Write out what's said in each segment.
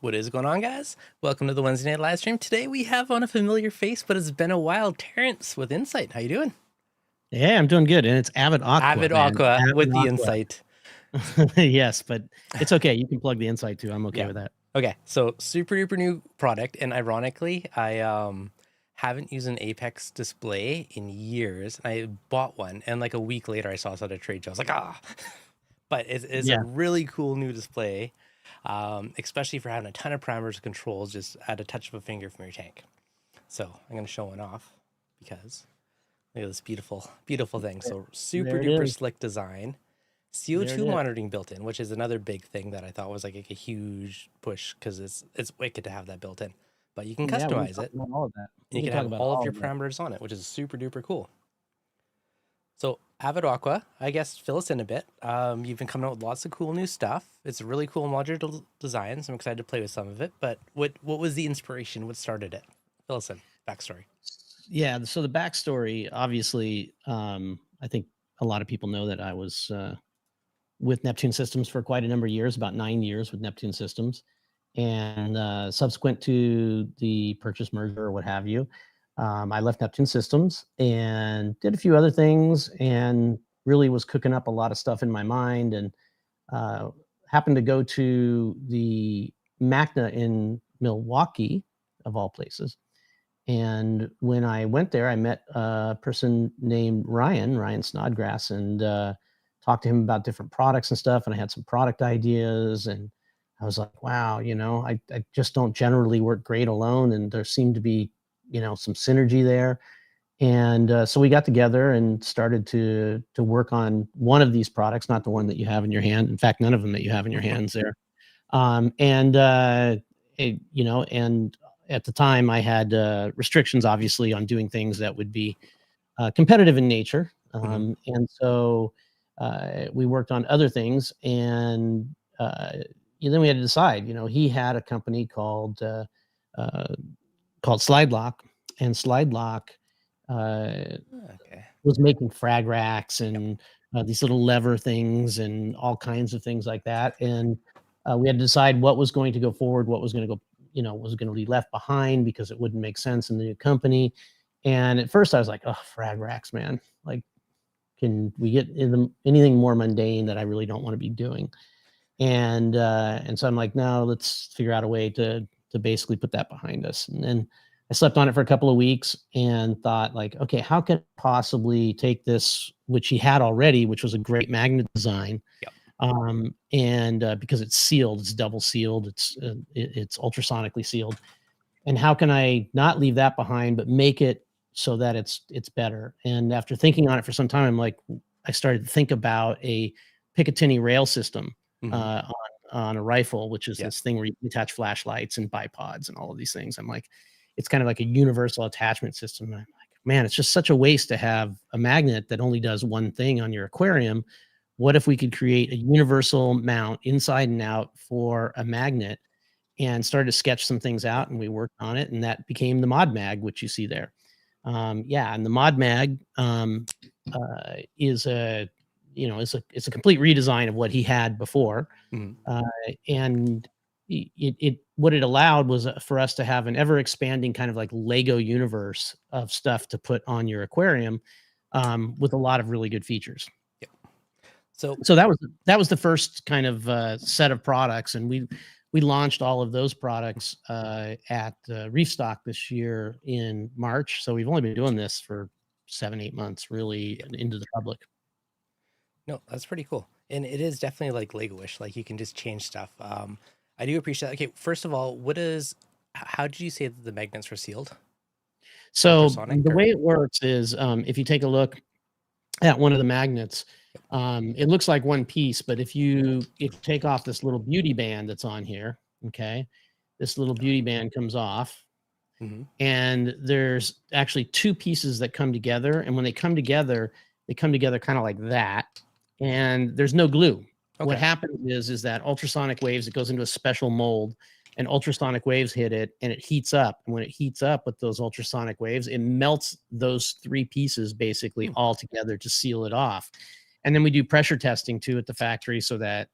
What is going on, guys? Welcome to the Wednesday night live stream. Today we have on a familiar face, but it's been a while, Terence with Insight. How you doing? Yeah, I'm doing good, and it's AvidAqua, man. AvidAqua with the AvidAqua. Insight. Yes, but it's okay. You can plug the Insight too. I'm okay with that. Okay, so super duper new product, and ironically, I haven't used an Apex display in years. I bought one, and like a week later, I saw it at a trade show. I was like, ah, but it's a really cool new display. Especially for having a ton of parameters and controls just at a touch of a finger from your tank. So I'm going to show one off because look at this beautiful, beautiful thing. So super duper slick design, CO2 monitoring built in, which is another big thing that I thought was like a huge push because it's wicked to have that built in. But you can customize it. All of that. And you can have all of your parameters on it, which is super duper cool. So AvidAqua, I guess, fill us in a bit. You've been coming out with lots of cool new stuff. It's a really cool modular design, so I'm excited to play with some of it. But what was the inspiration? What started it? Fill us in. Backstory. Yeah, so the backstory, obviously, I think a lot of people know that I was with Neptune Systems for quite a number of years, about 9 years with Neptune Systems. And subsequent to the purchase, merger, or what have you, I left Neptune Systems and did a few other things and really was cooking up a lot of stuff in my mind, and happened to go to the MACNA in Milwaukee, of all places. And when I went there, I met a person named Ryan Snodgrass, and talked to him about different products and stuff. And I had some product ideas, and I was like, wow, I just don't generally work great alone. And there seemed to be some synergy there. And so we got together and started to work on one of these products, not the one that you have in your hand. In fact, none of them that you have in your hands there. And at the time I had restrictions, obviously, on doing things that would be competitive in nature. And so we worked on other things, and then we had to decide. He had a company called Slide Lock, and Slide Lock was making frag racks and these little lever things and all kinds of things like that. And we had to decide what was going to go forward, what was going to go, was going to be left behind because it wouldn't make sense in the new company. And at first I was like, oh, frag racks, man. Like, can we get anything more mundane that I really don't want to be doing? And so I'm like, no, let's figure out a way to basically put that behind us. And then I slept on it for a couple of weeks and thought, like, okay, how can I possibly take this, which he had already, which was a great magnet design. And because it's sealed, it's double sealed, it's ultrasonically sealed. And how can I not leave that behind, but make it so that it's better? And after thinking on it for some time, I'm like, I started to think about a Picatinny rail system on a rifle, which is this thing where you attach flashlights and bipods and all of these things. I'm like, it's kind of like a universal attachment system. And I'm like, man, it's just such a waste to have a magnet that only does one thing on your aquarium. What if we could create a universal mount inside and out for a magnet? And started to sketch some things out, and we worked on it, and that became the Mod Mag, which you see there. And the Mod Mag is it's a complete redesign of what he had before. And what it allowed was for us to have an ever expanding kind of like Lego universe of stuff to put on your aquarium, with a lot of really good features. So that was the first kind of set of products, and we launched all of those products at Reef Stock this year in March. So we've only been doing this for 7-8 months, really, into the public. No, that's pretty cool. And it is definitely like Lego-ish. Like, you can just change stuff. I do appreciate that. Okay, first of all, how did you say that the magnets were sealed? So the way it works is, if you take a look at one of the magnets, it looks like one piece, but if you take off this little beauty band that's on here, okay, this little beauty band comes off, and there's actually two pieces that come together, and when they come together kind of like that, and there's no glue. What happens is that ultrasonic waves, it goes into a special mold, and ultrasonic waves hit it, and it heats up. And when it heats up with those ultrasonic waves, it melts those three pieces basically all together to seal it off. And then we do pressure testing too at the factory so that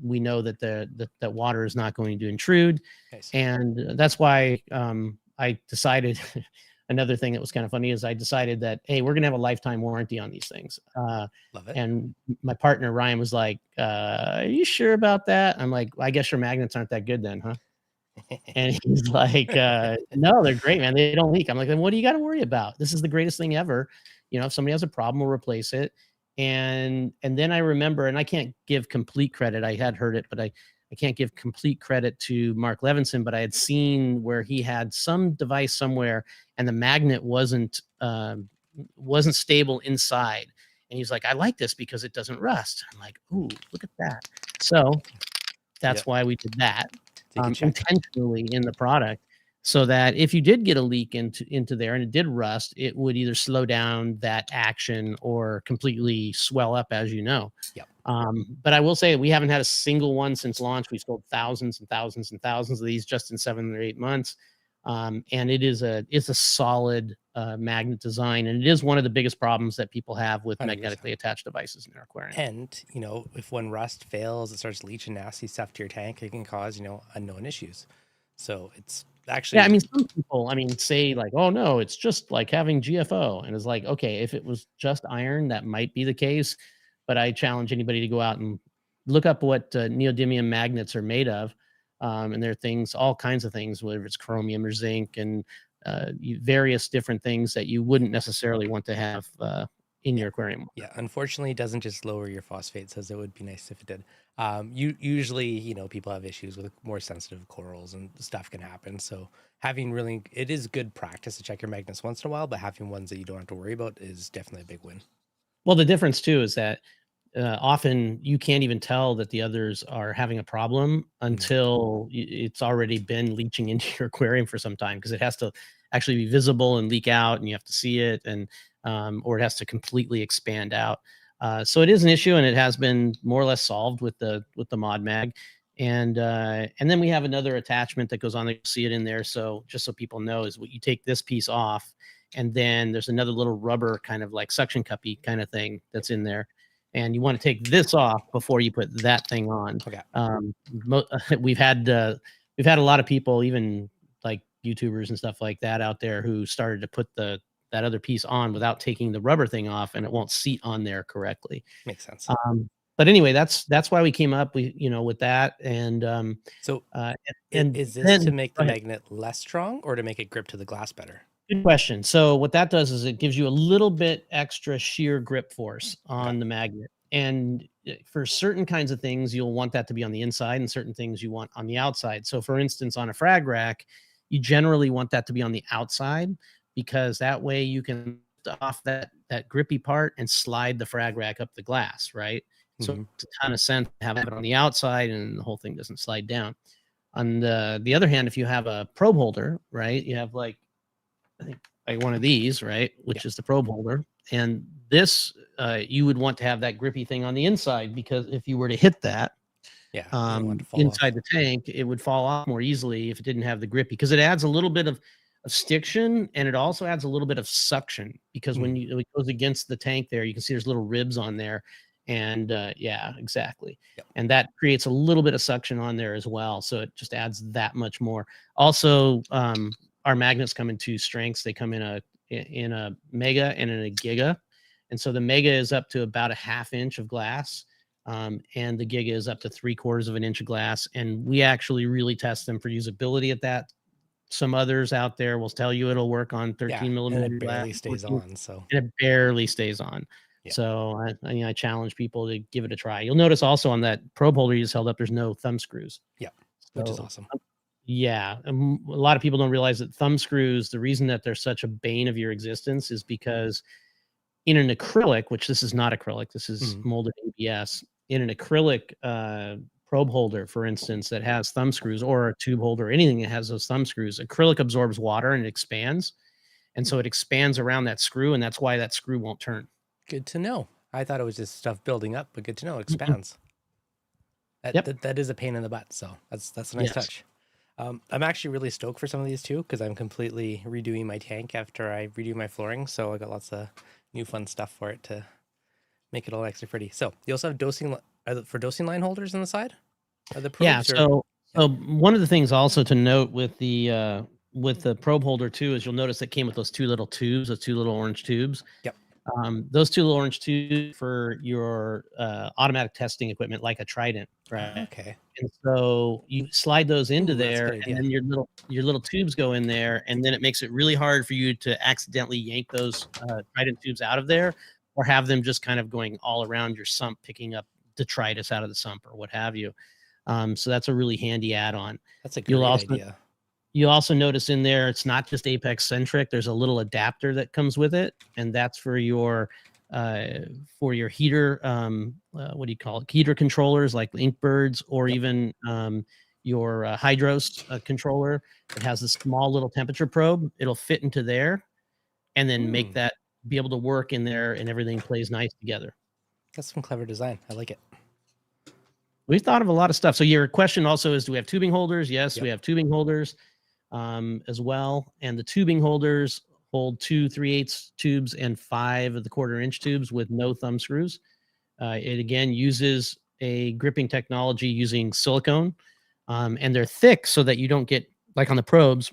we know that that water is not going to intrude. Nice. And that's why I decided another thing that was kind of funny is I decided that, hey, we're going to have a lifetime warranty on these things. Love it. And my partner, Ryan, was like, are you sure about that? I'm like, I guess your magnets aren't that good then, huh? And he's like, no, they're great, man. They don't leak. I'm like, then what do you got to worry about? This is the greatest thing ever. You know, if somebody has a problem, we'll replace it. And then I remember, and I can't give complete credit. I had heard it, but I can't give complete credit to Mark Levinson, but I had seen where he had some device somewhere and the magnet wasn't stable inside. And he's like, I like this because it doesn't rust. I'm like, ooh, look at that. So that's why we did that intentionally in the product, so that if you did get a leak into there and it did rust, it would either slow down that action or completely swell up, as you know. Yep. But I will say we haven't had a single one since launch. We sold thousands and thousands and thousands of these just in 7 or 8 months. And it's a solid magnet design, and it is one of the biggest problems that people have with 100%. magnetically attached devices in their aquarium. And, you know, if when rust fails, it starts leaching nasty stuff to your tank, it can cause, you know, unknown issues. So it's actually, yeah, I mean, some people, say like, oh no, it's just like having GFO. And it's like, okay, if it was just iron, that might be the case. But I challenge anybody to go out and look up what neodymium magnets are made of. And there are things, all kinds of things, whether it's chromium or zinc and various different things that you wouldn't necessarily want to have in your aquarium. yeah, unfortunately, it doesn't just lower your phosphates, as it would be nice if it did. Usually, you know, people have issues with more sensitive corals and stuff can happen. So having it is good practice to check your magnets once in a while, but having ones that you don't have to worry about is definitely a big win. Well, the difference too is that often you can't even tell that the others are having a problem until it's already been leaching into your aquarium for some time, because it has to actually be visible and leak out, and you have to see it, and or it has to completely expand out. So it is an issue, and it has been more or less solved with the Mod Mag. And then we have another attachment that goes on there. You see it in there. So just so people know, is what you take this piece off, and then there's another little rubber kind of like suction cuppy kind of thing that's in there. And you want to take this off before you put that thing on. Okay. We've had a lot of people, even like YouTubers and stuff like that out there, who started to put that other piece on without taking the rubber thing off, and it won't seat on there correctly. Makes sense. But anyway, that's why we came up with that. And is this to make the magnet less strong or to make it grip to the glass better? Good question. So what that does is it gives you a little bit extra shear grip force on the magnet. And for certain kinds of things, you'll want that to be on the inside, and certain things you want on the outside. So for instance, on a frag rack, you generally want that to be on the outside, because that way you can lift off that grippy part and slide the frag rack up the glass, right? So it's a ton of sense to have it on the outside and the whole thing doesn't slide down. On the other hand, if you have a probe holder, right, you have like, I think like one of these, right, which is the probe holder, and this you would want to have that grippy thing on the inside, because if you were to hit that inside the tank, it would fall off more easily if it didn't have the grippy, because it adds a little bit of stiction, and it also adds a little bit of suction, because when it goes against the tank there, you can see there's little ribs on there. And yeah, exactly. And that creates a little bit of suction on there as well. So it just adds that much more. Also, our magnets come in 2 strengths. They come in a mega and in a giga. And so the mega is up to about a 1/2 inch of glass. And the giga is up to 3/4 of an inch of glass. And we actually really test them for usability at that. Some others out there will tell you it'll work on 13 millimeter and it barely glass, stays on. So and it barely stays on. So I challenge people to give it a try. You'll notice also on that probe holder you just held up, there's no thumb screws. Which is awesome. Yeah. A lot of people don't realize that thumb screws, the reason that they're such a bane of your existence is because in an acrylic, which this is not acrylic, this is molded ABS, in an acrylic probe holder, for instance, that has thumb screws, or a tube holder, anything that has those thumb screws, acrylic absorbs water and it expands. And so it expands around that screw, and that's why that screw won't turn. Good to know. I thought it was just stuff building up, but good to know it expands. That is a pain in the butt. So that's a nice touch. I'm actually really stoked for some of these too, because I'm completely redoing my tank after I redo my flooring. So I got lots of new fun stuff for it to Make it all extra pretty. So you also have for dosing line holders on the side? Are the Yeah. probes or yeah. So one of the things also to note with the probe holder too is you'll notice it came with those two little tubes, those two little orange tubes. Yep. Those two little orange tubes for your automatic testing equipment, like a Trident, Oh, right? okay. And so you slide those into Ooh, that's a there, good and idea. then your little tubes go in there, and then it makes it really hard for you to accidentally yank those Trident tubes out of there, or have them just kind of going all around your sump, picking up detritus out of the sump or what have you. So that's a really handy add-on. That's a You'll great also idea. You'll also notice in there, it's not just Apex centric. There's a little adapter that comes with it, and that's for your heater. What do you call it? Heater controllers like Inkbirds, or Yep. even your Hydros controller. It has a small little temperature probe. It'll fit into there, and then make Hmm. that be able to work in there, and everything plays nice together. That's some clever design. I like it. We've thought of a lot of stuff. So your question also is, do we have tubing holders? Yes, we Yep. have tubing holders as well. And the tubing holders hold 2 3/8 tubes and 5 of the 1/4 inch tubes with no thumb screws. It again uses a gripping technology using silicone, and they're thick so that you don't get, like on the probes,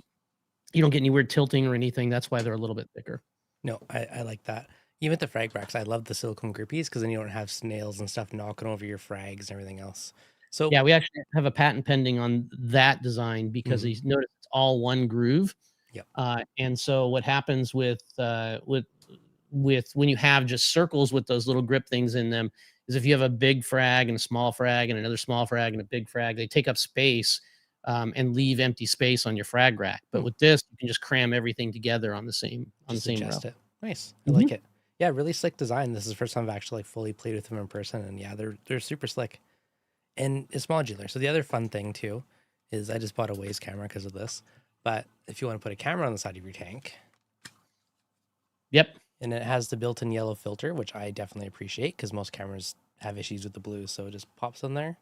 you don't get any weird tilting or anything. That's why they're a little bit thicker. No, I like that. Even with the frag racks, I love the silicone grippies because then you don't have snails and stuff knocking over your frags and everything else. So, Yeah, we actually have a patent pending on that design because mhm, he's noticed it's all one groove. yep. And so what happens with when you have just circles with those little grip things in them is, if you have a big frag and a small frag and another small frag and a big frag, they take up space and leave empty space on your frag rack. But Hmm, with this, you can just cram everything together on the just same row. adjust it. Nice. I Mhm. like it. Yeah, really slick design. This is the first time I've actually like fully played with them in person, and yeah, they're super slick. And it's modular. So the other fun thing too is I just bought a Waze camera because of this. But if you want to put a camera on the side of your tank, Yep. and it has the built-in yellow filter, which I definitely appreciate because most cameras have issues with the blue. So it just pops in there,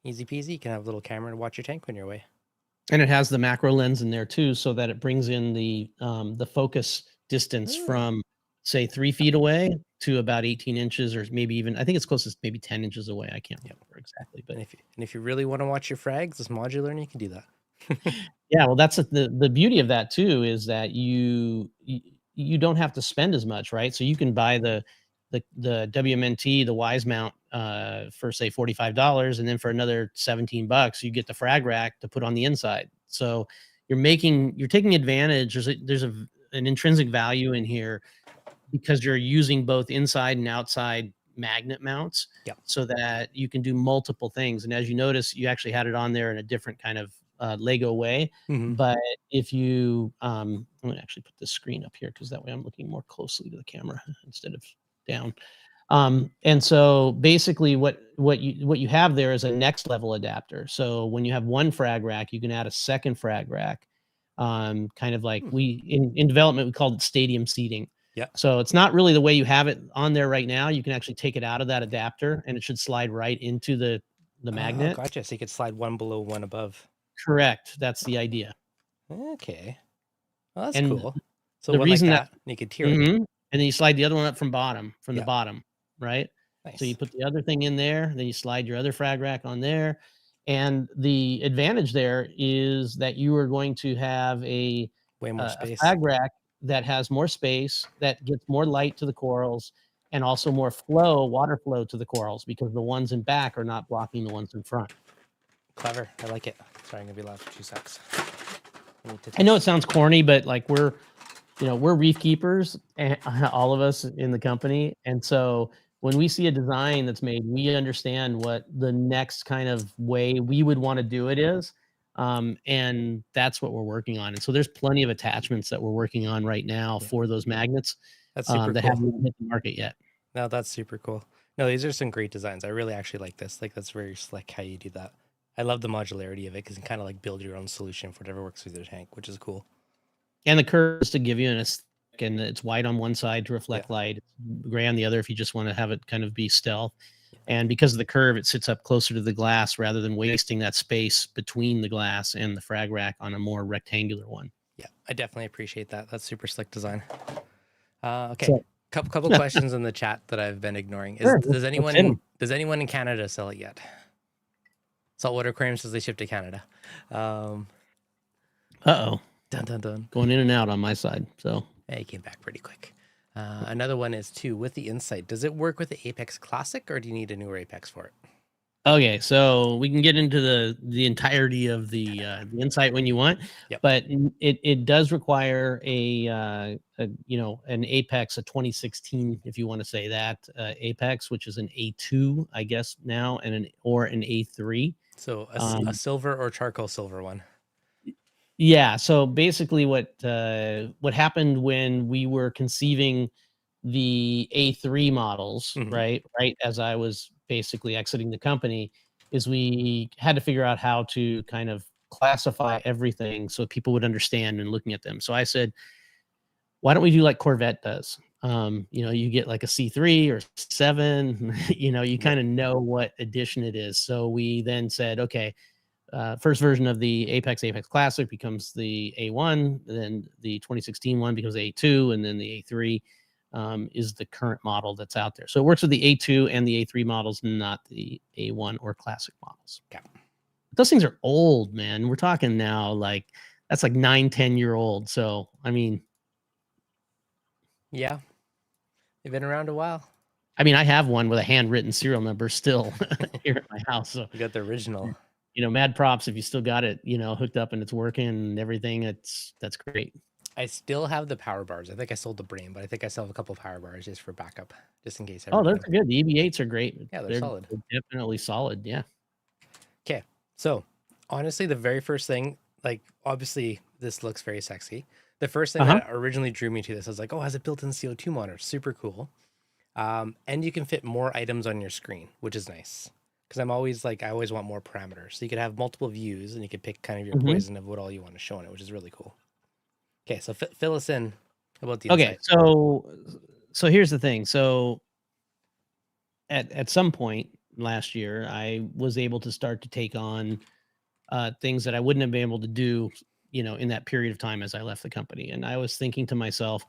easy peasy. You can have a little camera to watch your tank when you're away. And it has the macro lens in there too, so that it brings in the focus distance Oh, from, say, 3 feet away to about 18 inches, or maybe even, I think it's closest maybe 10 inches away. I can't yep. remember exactly, but And if you really want to watch your frags, it's modular and you can do that. yeah, well, that's the beauty of that too, is that you don't have to spend as much, right? So you can buy the WMNT, the Wise mount, for say $45, and then for another $17, you get the frag rack to put on the inside. So you're taking advantage. An intrinsic value in here because you're using both inside and outside magnet mounts, Yep. so that you can do multiple things. And as you notice, you actually had it on there in a different kind of Lego way. Hmm. But if you, I'm going to actually put this screen up here because that way I'm looking more closely to the camera instead of down. And so basically what you have there is a next level adapter. So when you have one frag rack, you can add a second frag rack. Kind of like Hmm. in development, we called it stadium seating. Yeah. So it's not really the way you have it on there right now. You can actually take it out of that adapter, and it should slide right into the Oh, magnet. gotcha. So you could slide one below, one above. Correct. That's the idea. Okay. Well, that's And cool. So the one like reason that that, you could tier it. Mhm. And then you slide the other one up from the Yeah. bottom, right? So you Nice. put the other thing in there, then you slide your other frag rack on there. And the advantage there is that you are going to have Way more a space. frag rack that has more space, that gets more light to the corals, and also more water flow to the corals, because the ones in back are not blocking the ones in front. Clever. I like it. Sorry, I'm gonna be loud for 2 secs. I need to I know it test. sounds corny, but like we're reef keepers, and all of us in the company. And so when we see a design that's made, we understand what the next kind of way we would want to do it is. And that's what we're working on. And so there's plenty of attachments that we're working on right now Yeah, for those magnets that's super that cool. haven't even hit the market yet. No, that's super cool. No, these are some great designs. I really actually like this. Like that's very slick how you do that. I love the modularity of it because you can kind of like build your own solution for whatever works with your tank, which is cool. And the curve is to give you an aesthetic, and it's white on one side to Yeah. reflect light, it's gray on the other if you just want to have it kind of be stealth. And because of the curve, it sits up closer to the glass rather than wasting that space between the glass and the frag rack on a more rectangular one. Yeah, I definitely appreciate that. That's super slick design. Okay. So Couple questions in the chat that I've been ignoring. Sure, Does let's hit 'em. anyone in Canada sell it yet? Saltwater aquarium says they ship to Canada. Uh-oh. Dun dun dun. Going in and out on my side. So Yeah, he came back pretty quick. Another one is too, with the Insight, does it work with the Apex Classic or do you need a newer Apex for it? okay, so we can get into the entirety of the Insight when you want. Yep. But it does require a you know, an Apex, a 2016, if you want to say that, Apex, which is an A2, I guess now, and an A3. So a silver or charcoal silver one. Yeah. So basically, what happened when we were conceiving the A3 models, Mhm. right as I was basically exiting the company, is we had to figure out how to kind of classify everything so people would understand and looking at them. So I said, why don't we do like Corvette does? You know, you get like a C3 or 7, you know, you kind of know what edition it is. So we then said, okay, first version of the Apex Classic becomes the A1, then the 2016 one becomes A2, and then the A3 is the current model that's out there. So it works with the A2 and the A3 models, not the A1 or Classic models. Yeah. Those things are old, man. We're talking now like that's like 9-10-year-old. So I mean, yeah, they've been around a while. I mean, I have one with a handwritten serial number still here at my house. So you got the original. You know, mad props if you still got it, you know, hooked up and it's working and everything. That's great. I still have the power bars. I think I sold the brain, but I think I still have a couple of power bars just for backup, just in case. Oh, those are good. The EV8s are great. Yeah, they're solid. They're definitely solid. Yeah. Okay. So honestly, the very first thing, like obviously this looks very sexy. The first thing that originally drew me to this, I was like, oh, it has a built-in CO2 monitor. Super cool. And you can fit more items on your screen, which is nice. Because I'm always like, I always want more parameters. So you could have multiple views and you could pick kind of your poison of what all you want to show in it, which is really cool. Okay, so fill us in about the Okay, Insight. so here's the thing. So at some point last year, I was able to start to take on things that I wouldn't have been able to do, you know, in that period of time as I left the company. And I was thinking to myself,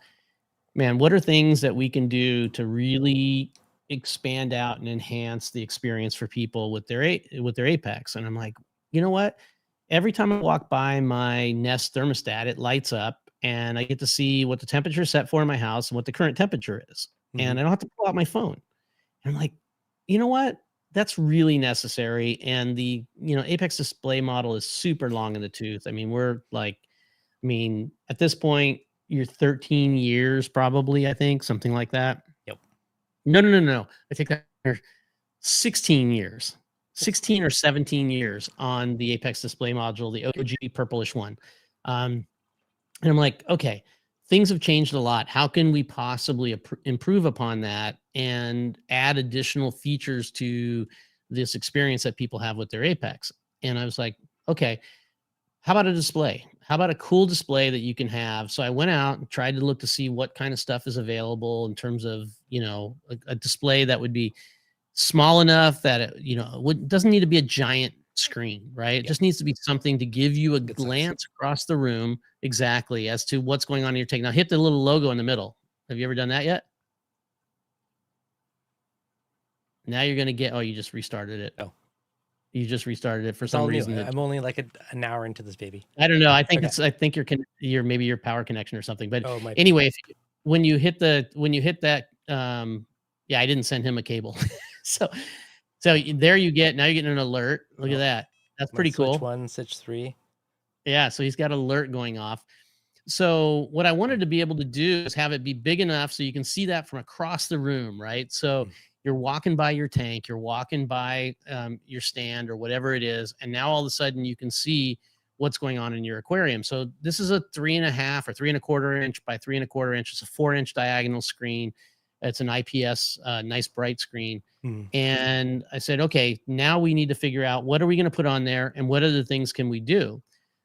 man, what are things that we can do to really expand out and enhance the experience for people with their Apex? And I'm like, you know what? Every time I walk by my Nest thermostat, it lights up and I get to see what the temperature is set for in my house and what the current temperature is. And I don't have to pull out my phone. And I'm like, you know what? That's really necessary. And the, you know, Apex display model is super long in the tooth. I mean, we're like, I mean, at this point, you're 13 years probably, I think, something like that. Yep. No. I think that 16 years, 16 or 17 years on the Apex display module, the OG purplish one. And I'm like, okay, things have changed a lot. How can we possibly improve upon that and add additional features to this experience that people have with their Apex? And I was like, okay, how about a display? How about a cool display that you can have? So I went out and tried to look to see what kind of stuff is available in terms of, you know, a display that would be small enough that it, you know, doesn't need to be a giant screen, right? It just needs to be something to give you a glance across the room exactly as to what's going on in your tank. Now hit the little logo in the middle. Have you ever done that yet? Now you're going to get, oh, you just restarted it. Oh. You just restarted it for some reason. I'm only like an hour into this baby. I don't know. I think I think your maybe your power connection or something. But anyway, when you hit that, yeah, I didn't send him a cable. so there you get, now you're getting an alert. Look at that. That's pretty cool. Switch 1, switch 3. Yeah. So he's got an alert going off. So what I wanted to be able to do is have it be big enough so you can see that from across the room, right? So you're walking by your tank, you're walking by your stand or whatever it is, and now all of a sudden you can see what's going on in your aquarium. So this is a 3.5 or 3.25 inch by 3.25 inch. It's a 4-inch diagonal screen. It's an IPS, nice bright screen. And I said, okay, now we need to figure out what are we going to put on there and what other things can we do?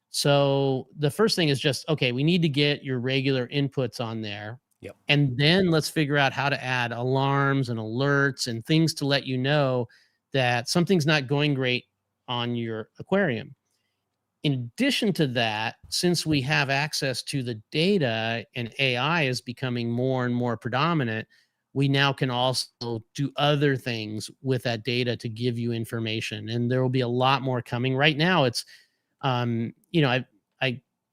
So the first thing is just, okay, we need to get your regular inputs on there. Yep. And then let's figure out how to add alarms and alerts and things to let you know that something's not going great on your aquarium. In addition to that, since we have access to the data and AI is becoming more and more predominant, we now can also do other things with that data to give you information. And there will be a lot more coming. Right now, it's you know, I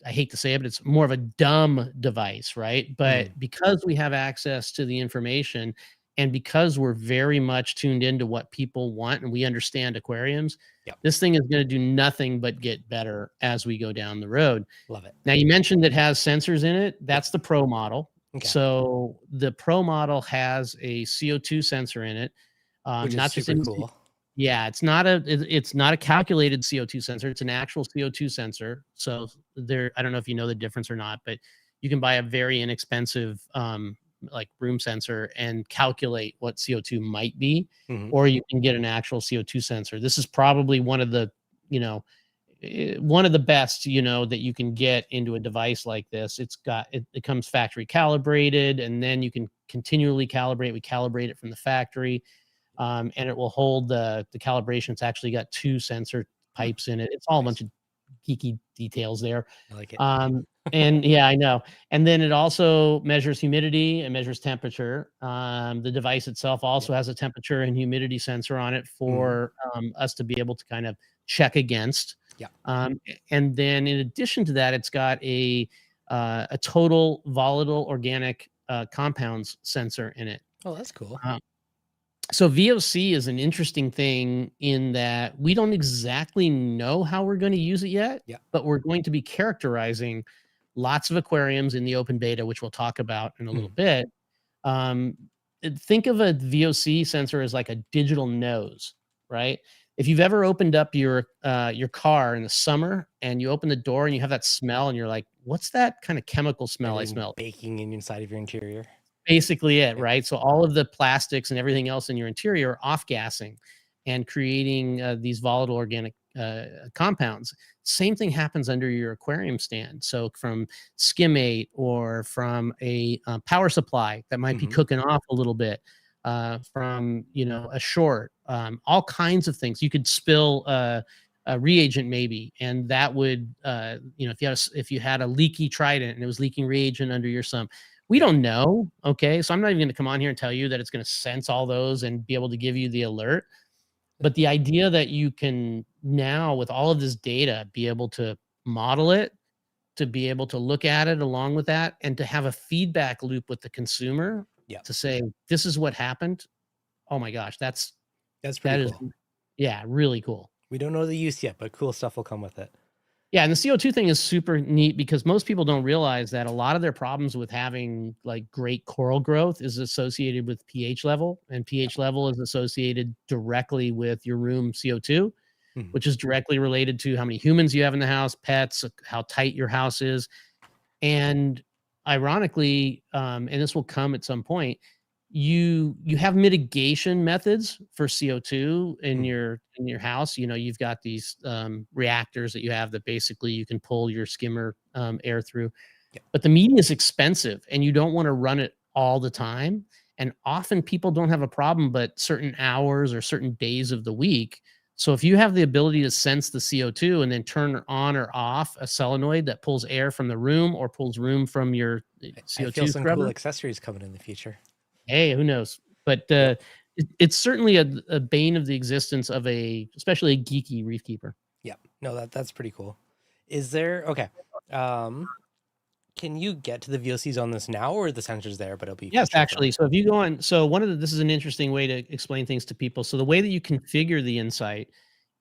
I hate to say it, but it's more of a dumb device, right? But Mm, because we have access to the information and because we're very much tuned into what people want and we understand aquariums, yep. this thing is going to do nothing but get better as we go down the road. Love it. Now, you mentioned it has sensors in it. Yep. That's the Pro model. Okay. So the Pro model has a CO2 sensor in it, Which is not just super any. cool. Yeah, it's not a calculated CO2 sensor, it's an actual CO2 sensor. So there, I don't know if you know the difference or not, but you can buy a very inexpensive, like room sensor and calculate what CO2 might be, Hmm. or you can get an actual CO2 sensor. This is probably one of the, you know, one of the best, you know, that you can get into a device like this. It comes factory calibrated, and then you can continually calibrate. We calibrate it from the factory, and it will hold the calibration. It's actually got 2 sensor Hmm, pipes in it. It's all a nice. bunch of geeky details there. I like it. And yeah, I know. And then it also measures humidity and measures temperature. The device itself also Yep. has a temperature and humidity sensor on it Hmm. for us to be able to kind of check against. Yep. And then in addition to that, it's got a total volatile organic compounds sensor in it. Oh, that's cool. Um, so VOC is an interesting thing in that we don't exactly know how we're going to use it yet, Yep. but we're going to be characterizing lots of aquariums in the open beta, which we'll talk about in a little Mm. bit. Think of a VOC sensor as like a digital nose, right? If you've ever opened up your car in the summer and you open the door and you have that smell and you're like, "What's that kind of chemical smell I Everything smell?" baking in inside of your interior. Basically it, Yep. right? So all of the plastics and everything else in your interior are off-gassing and creating these volatile organic compounds. Same thing happens under your aquarium stand. So from skimmate or from a power supply that might be Hmm. cooking off a little bit, from a short, all kinds of things. You could spill a reagent maybe, and that would if you had a leaky trident and it was leaking reagent under your sump, we Yep. don't know, okay? So I'm not even gonna come on here and tell you that it's gonna sense all those and be able to give you the alert, but the idea that you can now, with all of this data, be able to model it, to be able to look at it along with that, and to have a feedback loop with the consumer Yep. to say, "This is what happened." Oh my gosh, That's pretty that is cool. yeah, really cool. We don't know the use yet, but cool stuff will come with it. Yeah, and the CO2 thing is super neat because most people don't realize that a lot of their problems with having like great coral growth is associated with pH level, and Yep. pH level is associated directly with your room CO2, Mhm. which is directly related to how many humans you have in the house, pets, how tight your house is. And ironically, and this will come at some point, you have mitigation methods for CO2 Mhm. in your house. You know, you've got these reactors that you have that basically you can pull your skimmer air through. Yep. But the media is expensive and you don't want to run it all the time. And often people don't have a problem, but certain hours or certain days of the week. So if you have the ability to sense the CO2 and then turn on or off a solenoid that pulls air from the room or pulls room from your I feel CO2 some cool scrubber, accessories coming in the future. hey, who knows? But Yep. it's certainly a bane of the existence of especially a geeky reef keeper. Yep. No, that's pretty cool. Is there okay? Um, can you get to the VOCs on this now, or are the sensors there, but it'll be Yes, future actually. film? So if you go on, so this is an interesting way to explain things to people. So the way that you configure the Insight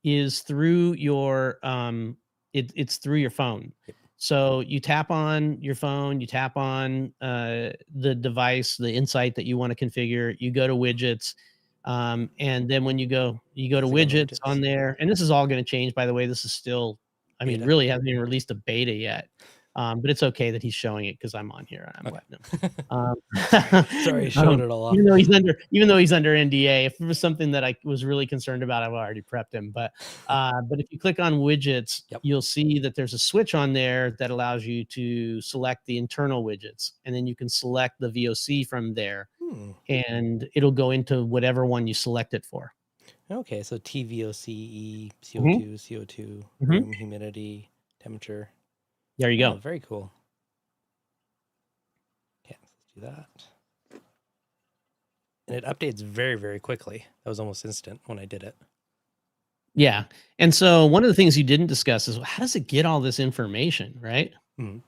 is through your it's through your phone. Yep. So you tap on your phone, you tap on the device, the Insight that you want to configure, you go to widgets, and then when you go to Click on the widgets widgets. on there, and this is all going to change, by the way. This is still, I mean, Beta. really hasn't even released a beta yet. But it's okay that he's showing it because I'm on here and I'm Okay. letting him. Um, Sorry, showing it all off. even though he's under NDA, if it was something that I was really concerned about, I've already prepped him. But if you click on widgets, Yep. you'll see that there's a switch on there that allows you to select the internal widgets, and then you can select the VOC from there, Hmm. and it'll go into whatever one you select it for. Okay, so TVOCE, Mhm, CO2, CO2, mhm. room humidity. temperature. There you Oh, go. very cool. Okay, let's do that. And it updates very, very quickly. That was almost instant when I did it. Yeah. And so one of the things you didn't discuss is how does it get all this information, right? Mhm.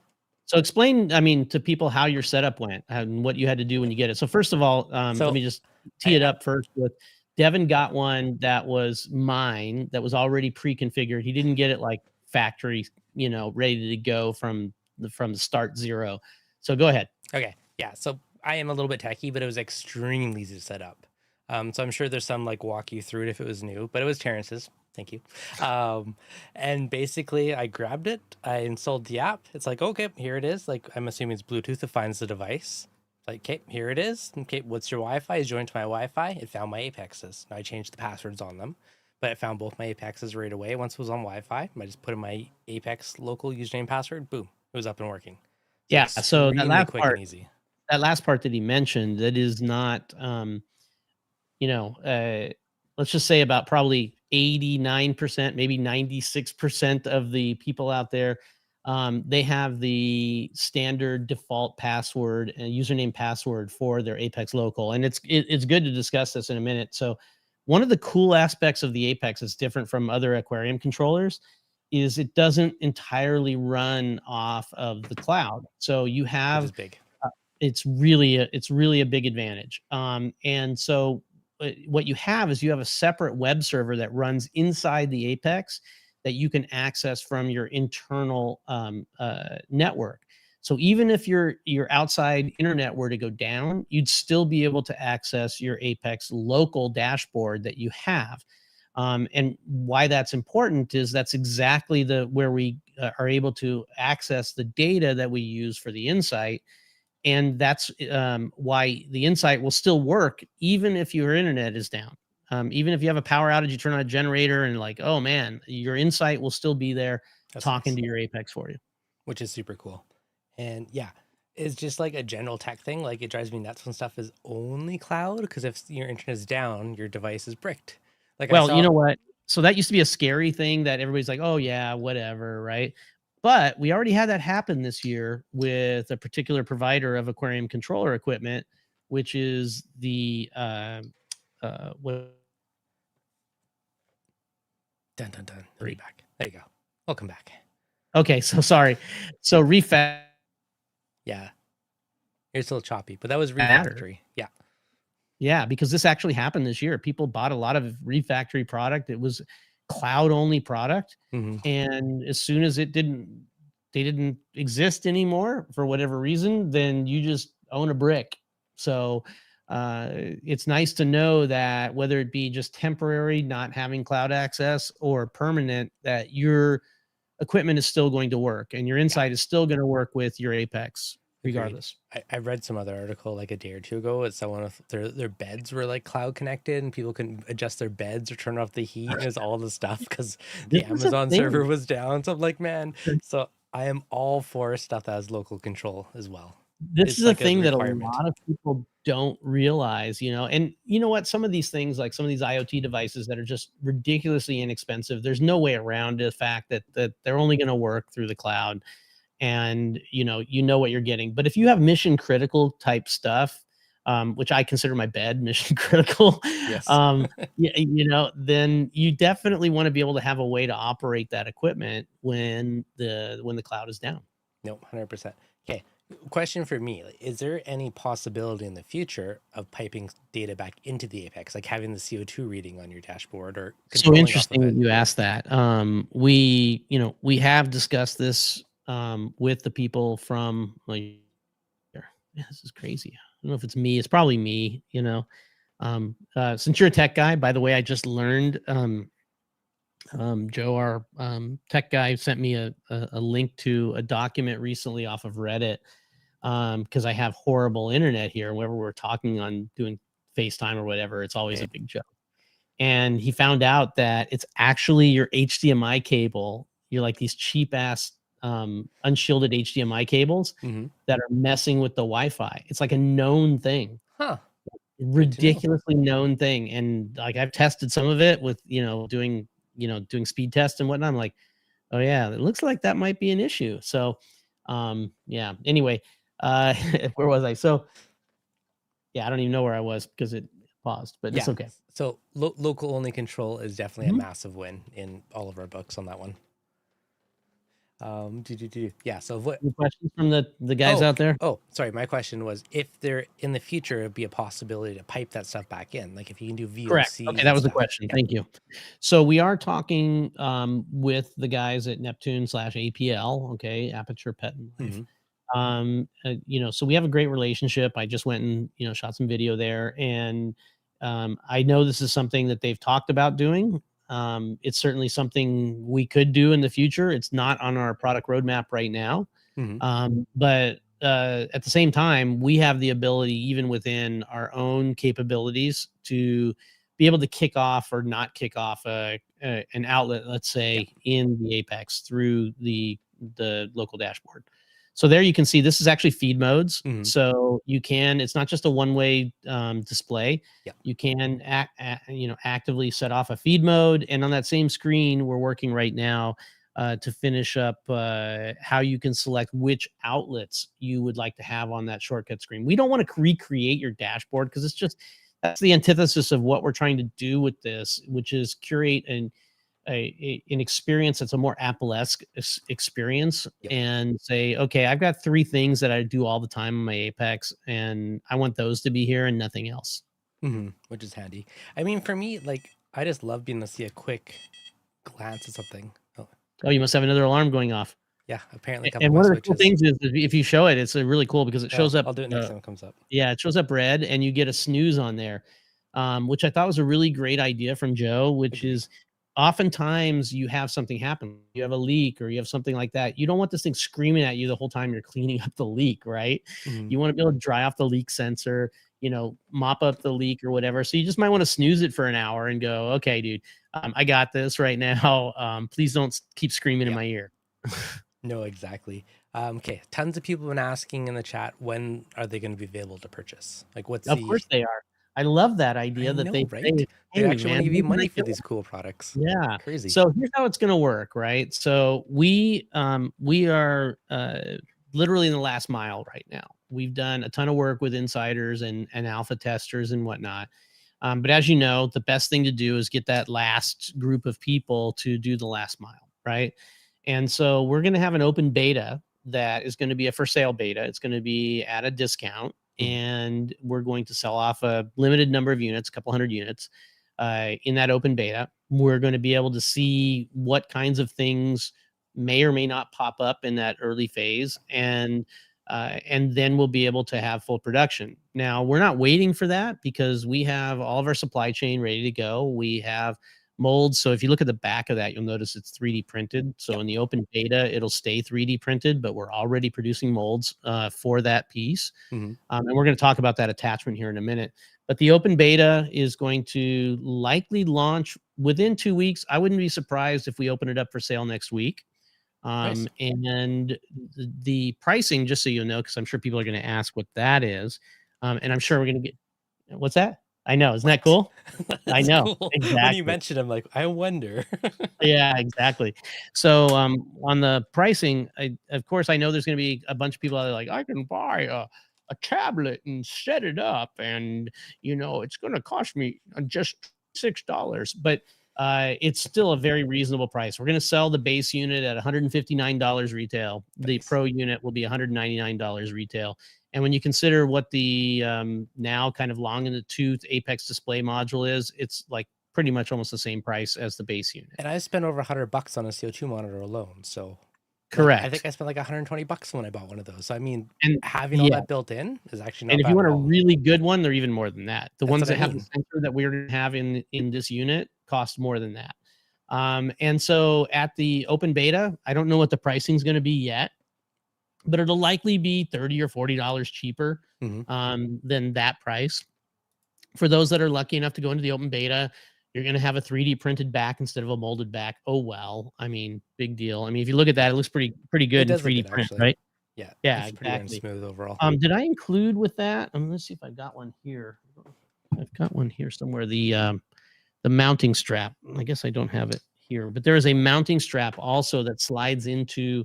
So explain, I mean, to people how your setup went and what you had to do when you get it. So first of all, let So me just tee it I up first with Devin got one that was mine that was already pre-configured. He didn't get it like factory, ready to go from the start zero. So go ahead. Okay. Yeah. So I am a little bit techie, but it was extremely easy to set up. So I'm sure there's some like walk you through it if it was new, but it was Terrence's. Thank you. And basically I grabbed it. I installed the app. It's like, okay, here it is. Like, I'm assuming it's Bluetooth. It finds the device. Like, okay, here it is. Okay, what's your Wi-Fi? Is joined to my Wi-Fi. It found my apexes. Now I changed the passwords on them, but it found both my apexes right away. Once it was on Wi-Fi, I just put in my apex local username password. Boom, it was up and working. So Yeah. So extremely quick and easy. that last part that he mentioned, that is not, you know, let's just say about probably 89%, maybe 96% of the people out there, they have the standard default password and username password for their Apex local. And it's good to discuss this in a minute. So one of the cool aspects of the Apex is different from other aquarium controllers is it doesn't entirely run off of the cloud. So you Which have is big. it's really a big advantage. And so what you have is you have a separate web server that runs inside the Apex that you can access from your internal network. So even if your outside internet were to go down, you'd still be able to access your Apex local dashboard that you have. And why that's important is that's exactly where we are able to access the data that we use for the insight, and that's why the insight will still work even if your internet is down. Even if you have a power outage, you turn on a generator and like, oh man, your insight will still be there That's talking nice. to your Apex for you. Which is super cool. And yeah, it's just like a general tech thing. Like, it drives me nuts when stuff is only cloud, because if your internet is down, your device is bricked. Like, I Well, you saw. know what? So that used to be a scary thing that everybody's like, oh yeah, whatever, right? But we already had that happen this year with a particular provider of aquarium controller equipment, which is the what Dun dun dun. I'll be back. There you go. Welcome back. okay, so sorry. So Reef Yeah, you're still choppy, but that was Matter. refactory. Yeah. Yeah, because this actually happened this year. People bought a lot of refactory product. It was cloud only product. Mm-hmm. And as soon as they didn't exist anymore for whatever reason, then you just own a brick. So it's nice to know that whether it be just temporary, not having cloud access, or permanent, that your equipment is still going to work and your Yeah. insight is still going to work with your Apex Agreed. regardless. I read some other article like a day or two ago. It's someone with their beds were like cloud connected, and people couldn't adjust their beds or turn off the heat, and it's all the stuff because the This is a Amazon server thing. was down. So I'm like, man. So I am all for stuff that has local control as well. This It's is a like a thing that a requirement. lot of people don't realize, and you know what? Some of these things, like some of these IoT devices that are just ridiculously inexpensive, there's no way around the fact that they're only going to work through the cloud, and you know what you're getting. But if you have mission critical type stuff, which I consider my bed mission critical, Yes. yeah, then you definitely want to be able to have a way to operate that equipment when the cloud is down. Nope. 100%. Okay. Question for me: like, is there any possibility in the future of piping data back into the Apex, like having the CO2 reading on your dashboard or So controlling off of interesting it? that you asked that. We have discussed this with the people from like, yeah, this is crazy. I don't know if it's me. It's probably me. Since you're a tech guy, by the way, I just learned. Joe, our tech guy, sent me a link to a document recently off of Reddit because I have horrible internet here. Whenever we're talking on doing FaceTime or whatever, it's always Okay. a big joke. And he found out that it's actually your HDMI cable. You're like these cheap ass unshielded HDMI cables Mm-hmm. that are messing with the Wi-Fi. It's like a known thing, Huh. Good to know. ridiculously known thing. And like I've tested some of it with doing speed tests and whatnot. I'm like, Oh yeah, it looks like that might be an issue. So, yeah. Anyway, where was I? So, yeah, I don't even know where I was because it paused, but it's Yeah. okay. So local only control is definitely a Mhm. massive win in all of our books on that one. Yeah. So what? Any questions from the guys Oh, out there? oh, sorry. My question was if there in the future it'd be a possibility to pipe that stuff back in, like if you can do Correct. Okay, VOCs that and was the stuff. question. Yeah. Thank you. So we are talking with the guys at Neptune/APL, okay, Aperture Pet and Life. Hmm. So we have a great relationship. I just went and shot some video there, and I know this is something that they've talked about doing. It's certainly something we could do in the future. It's not on our product roadmap right now, Hmm. but at the same time, we have the ability, even within our own capabilities, to be able to kick off or not kick off an outlet, let's Yeah. say, in the Apex through the local dashboard. So there you can see this is actually feed modes. Hmm. So you can, it's not just a one-way display. Yeah. You can actively set off a feed mode. And on that same screen, we're working right now to finish up how you can select which outlets you would like to have on that shortcut screen. We don't want to recreate your dashboard because it's just that's the antithesis of what we're trying to do with this, which is curate an experience that's a more Apple-esque experience Yep. and say, okay, I've got 3 things that I do all the time on my Apex, and I want those to be here and nothing else. Hmm. Which is handy. I mean, for me, like I just love being able to see a quick glance at something. Oh, Oh, you must have another alarm going off. yeah. Apparently, a couple of And my one of the cool switches. things is if you show it, it's really cool because it Oh, shows up. I'll do it next time it comes up. Yeah, it shows up red, and you get a snooze on there, which I thought was a really great idea from Joe. Which Agreed. is oftentimes you have something happen, you have a leak or you have something like that. You don't want this thing screaming at you the whole time you're cleaning up the leak, right? Hmm. You want to be able to dry off the leak sensor, mop up the leak or whatever. So you just might want to snooze it for an hour and go, okay, dude, I got this right now. Please don't keep screaming in Yeah. my ear. No, exactly. Okay, tons of people have been asking in the chat when are they going to be available to purchase? Like, what's Of the? course they are. I love that I idea that they know, right? say, They hey actually want man, to give you when can I money for get these cool products. Yeah. Crazy. So here's how it's going to work, right? So we are literally in the last mile right now. We've done a ton of work with insiders and alpha testers and whatnot. But as you know, the best thing to do is get that last group of people to do the last mile, right? And so we're going to have an open beta that is going to be a for sale beta. It's going to be at a discount, Mhm. and we're going to sell off a limited number of units, a couple hundred units in that open beta. We're going to be able to see what kinds of things may or may not pop up in that early phase, and then we'll be able to have full production. Now, we're not waiting for that because we have all of our supply chain ready to go. We have molds. So if you look at the back of that, you'll notice it's 3D printed. So Yep. in the open beta, it'll stay 3D printed, but we're already producing molds for that piece. Hmm. And we're going to talk about that attachment here in a minute. But the open beta is going to likely launch within 2 weeks. I wouldn't be surprised if we open it up for sale next week. Nice. And the pricing, just so you know, because I'm sure people are going to ask what that is. And I'm What? sure we're going to get what's that? I know. Isn't that What? cool? I That's know. cool. When you Exactly. mentioned, I'm like, I wonder. Yeah, exactly. So on the pricing, of course, I know there's going to be a bunch of people that are like, I can buy a tablet and set it up, and it's going to cost me just $6, but it's still a very reasonable price. We're going to sell the base unit at $159 retail. The Nice. pro unit will be $199 retail. And when you consider what the now kind of long in the tooth Apex display module is, it's like pretty much almost the same price as the base unit. And I spent over $100 on a CO2 monitor alone. So, like, I think Correct. I spent like $120 when I bought one of those. So, I mean, And having all yeah, that built in is actually and not if you bad at want a all. really good one, they're even more than that. The That's ones what I that have the mean. sensor that we're gonna have in this unit cost more than that. And so at the open beta, I don't know what the pricing is gonna be yet, but it'll likely be $30 or $40 cheaper Hmm. than that price. For those that are lucky enough to go into the open beta, you're going to have a 3D printed back instead of a molded back. Oh well, I mean, big deal. I mean, if you look at that, Yeah, it looks pretty it good in does look 3D good print, actually. right? Yeah, Yeah, it's pretty darn exactly. smooth overall. Did I include with that? Let's see if I've got one here. I've got one here somewhere. The mounting strap. I guess I don't have it here, but there is a mounting strap also that slides into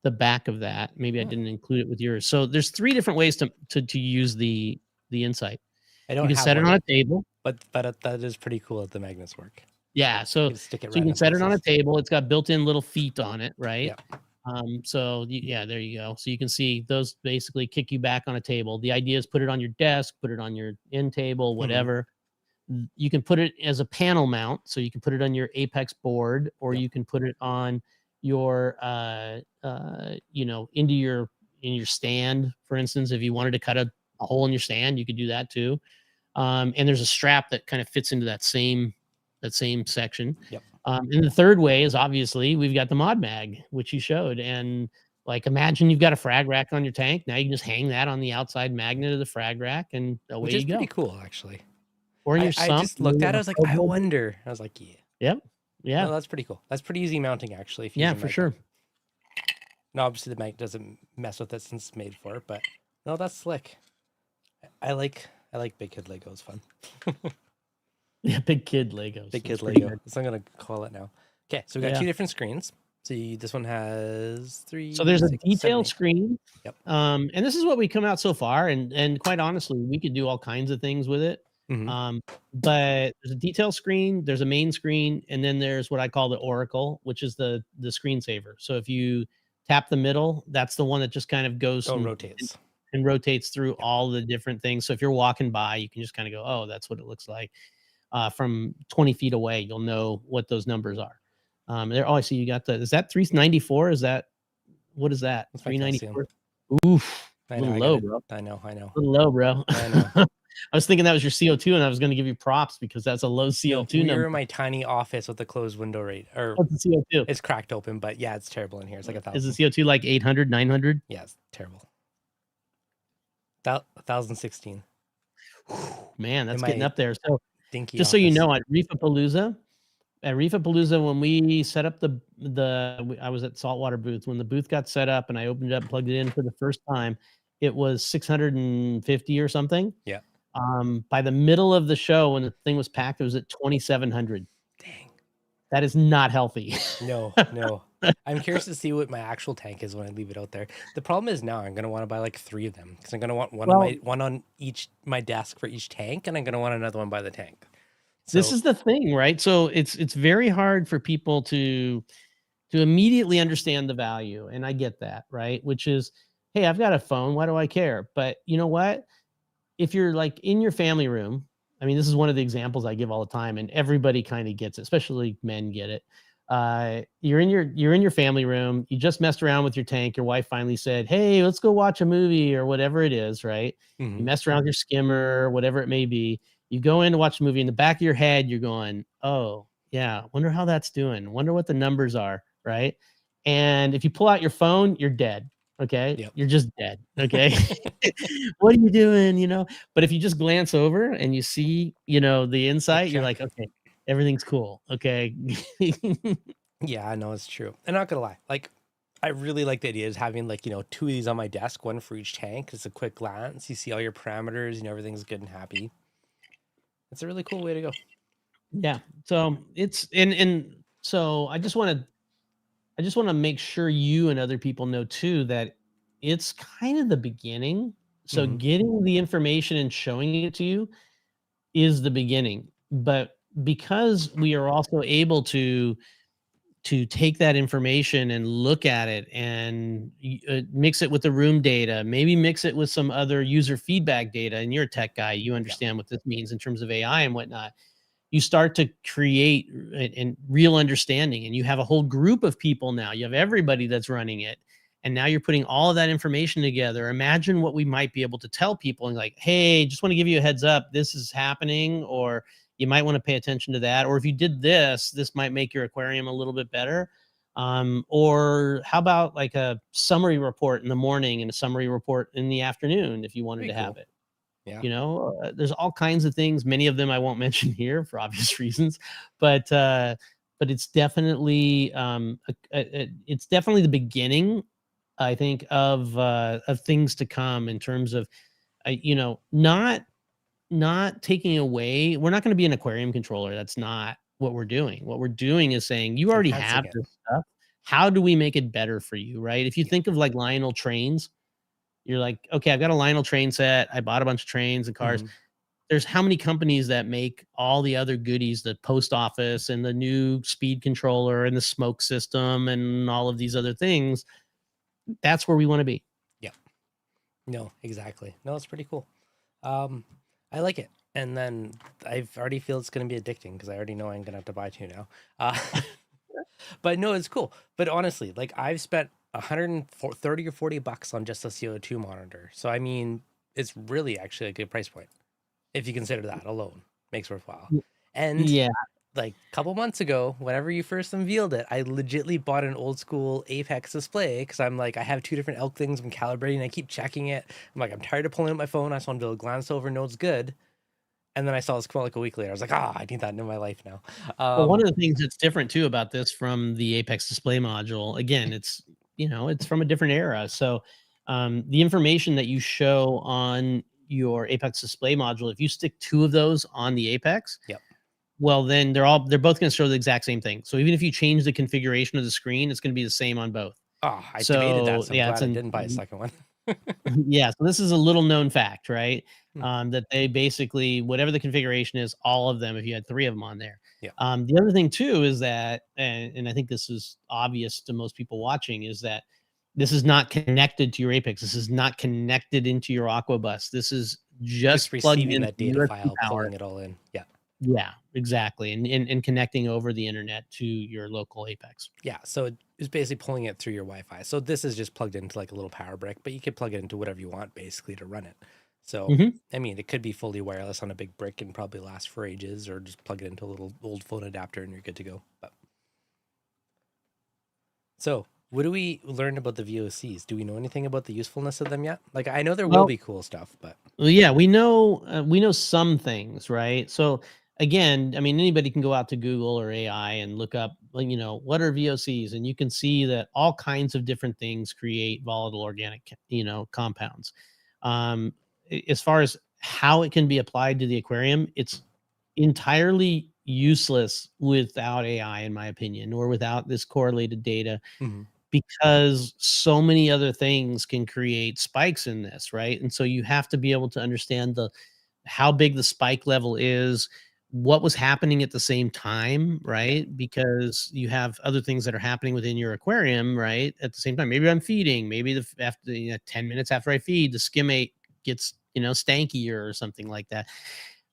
the back of that. Maybe I didn't include it with yours. So there's 3 different ways to use the Insight. I You don't can have set it one, on a table. but that is pretty cool that the magnets work. Yeah, so You can stick it you can random set it on a places. table. It's got built-in little feet on it, right? Yeah. So yeah, there you go. So you can see those basically kick you back on a table. The idea is put it on your desk, put it on your end table, whatever. You can put it as a panel mount, so you can put it on your Apex board, or Yep. you can put it on your you know, in your stand, for instance. If you wanted to cut a hole in your stand, you could do that too. And there's a strap that kind of fits into that same section. Yep. And the third way is obviously we've got the mod mag, which you showed. And like, imagine you've got a frag rack on your tank. Now you can just hang that on the outside magnet of the frag rack, and away Which is you go. pretty cool, actually. Or in your I sump. just looked at it, I was like, I wonder. I was like, yeah. Yep. Yeah. No, that's pretty cool. That's pretty easy mounting, actually. If you Yeah, use a for magnet. sure. No, obviously the magnet doesn't mess with it since it's made for it, but no, that's slick. I like big kid Lego. It's fun. Yeah, big kid Legos. Big That's kid pretty Lego. good. That's what I'm gonna call it now. Okay, so we got Yeah. 2 different screens. So this one has 3. So there's a 6, detailed 7, 8. screen. Yep. And this is what we come out so far. And quite honestly, we could do all kinds of things with it. Mhm. But there's a detail screen, there's a main screen, and then there's what I call the Oracle, which is the screensaver. So if you tap the middle, that's the one that just kind of goes Oh, and rotates. rotates through all the different things. So if you're walking by, you can just kind of go, oh, that's what it looks like. From 20 feet away, you'll know what those numbers are. There. Oh, I see you got the. Is that 394? Is that what is that? That's my calcium. 394. Oof, a I know, little I low, gotta, bro. I know. A little low, bro. I know. I was thinking that was your CO2, and I was going to give you props because that's a low CO2 We number. were in my tiny office with the closed window rate. Or What's the CO2? it's cracked open, but yeah, it's terrible in here. It's like 1,000. Is the CO2 like 800, 900? Yeah, it's terrible. 1,016. Man, that's In getting my up there. So dinky just so you office. know, at Reefapalooza, when we set up I was at Saltwater booth. When the booth got set up and I opened it up and plugged it in for the first time, it was 650 or something. Yeah. By the middle of the show, when the thing was packed, it was at 2,700. Dang. That is not healthy. No. I'm curious to see what my actual tank is when I leave it out there. The problem is now I'm gonna want to buy like 3 of them because I'm gonna want one on each my desk for each tank, and I'm gonna want another one by the tank. So, this is the thing, right? So it's very hard for people to immediately understand the value, and I get that, right? Which is, hey, I've got a phone. Why do I care? But you know what? If you're like in your family room, I mean, this is one of the examples I give all the time, and everybody kind of gets it, especially men get it. You're in your family room. You just messed around with your tank. Your wife finally said, "Hey, let's go watch a movie," or whatever it is, right? You messed around with your skimmer, whatever it may be. You go in to watch a movie. In the back of your head, you're going, "Oh, yeah, wonder how that's doing. Wonder what the numbers are," right? And if you pull out your phone, you're dead. Okay. Yep. You're just dead. Okay. What are you doing? You know, but if you just glance over and you see, you know, the insight, you're like, okay, everything's cool. Okay. Yeah, I know it's true. I'm not gonna lie. Like, I really like the idea of having 2 of these on my desk, one for each tank. It's a quick glance. You see all your parameters, you know, everything's good and happy. It's a really cool way to go. Yeah. So it's and so I just want to make sure you and other people know too that it's kind of the beginning. So getting the information and showing it to you is the beginning. But because we are also able to take that information and look at it and mix it with the room data, maybe mix it with some other user feedback data, and you're a tech guy, you understand what this means in terms of AI and whatnot. You start to create a real understanding, and you have a whole group of people now. You have everybody that's running it, and now you're putting all of that information together. Imagine what we might be able to tell people, and like, hey, just want to give you a heads up, this is happening, or you might want to pay attention to that, or if you did this, this might make your aquarium a little bit better. Or how about like a summary report in the morning and a summary report in the afternoon if you wanted to have it. Yeah. You know, there's all kinds of things. Many of them I won't mention here for obvious reasons, but it's definitely it's definitely the beginning, I think, of things to come in terms of, you know, not taking away. We're not going to be an aquarium controller. That's not what we're doing. What we're doing is saying, you It's already enhancing have it. this stuff. How do we make it better for you, right? If you Yeah. think of like Lionel trains, you're like, okay, I've got a Lionel train set. I bought a bunch of trains and cars. Mhm. There's how many companies that make all the other goodies, the post office and the new speed controller and the smoke system and all of these other things. That's where we want to be. Yeah. No, exactly. No, it's pretty cool. Um, I like it. And then I already feel it's going to be addicting because I already know I'm going to have to buy two now. But no, it's cool. But honestly, like I've spent 130 or 40 bucks on just a CO2 monitor. So I mean, it's really actually a good price point if you consider that alone makes worthwhile. And Yeah. like a couple months ago, whenever you first unveiled it, I legitly bought an old school Apex display because I'm like, I have two different elk things I'm calibrating. I keep checking it. I'm like, I'm tired of pulling out my phone. I just want to be able to glance over, know it's good. And then I saw this come out like a week later. I was like, I need that in my life now. Well, one of the things that's different too about this from the Apex display module, again, it's, it's from a different era. So the information that you show on your Apex display module, if you stick two of those on the Apex, Yep. well, then they're both going to show the exact same thing. So even if you change the configuration of the screen, it's going to be the same on both. Oh, I debated that, So so I'm yeah, glad I didn't buy a second one. yeah. So this is a little known fact, right? Hmm. That they basically, whatever the configuration is, all of them, if you had three of them on there. Yeah. The other thing too is that, and I think this is obvious to most people watching, is that this is not connected to your Apex. This is not connected into your Aqua bus. This is Just just plugged receiving into that data USB file, power. pulling it all in. Yeah. Yeah, exactly. And connecting over the internet to your local Apex. Yeah. So it's basically pulling it through your Wi-Fi. So this is just plugged into like a little power brick, but you can plug it into whatever you want basically to run it. So Mhm. I mean, it could be fully wireless on a big brick and probably last for ages, or just plug it into a little old phone adapter and you're good to go. But so what do we learn about the VOCs? Do we know anything about the usefulness of them yet? Like I know there will Well, be cool stuff, but yeah, we know some things, right? So again, I mean, anybody can go out to Google or AI and look up, like, what are VOCs, and you can see that all kinds of different things create volatile organic, compounds. As far as how it can be applied to the aquarium, it's entirely useless without AI, in my opinion, or without this correlated data, mhm. because so many other things can create spikes in this, right? And so you have to be able to understand the how big the spike level is, what was happening at the same time, Yeah. right? Because you have other things that are happening within your aquarium, right? At the same time, maybe I'm feeding, maybe after 10 minutes after I feed, the skimmate gets stankier or something like that.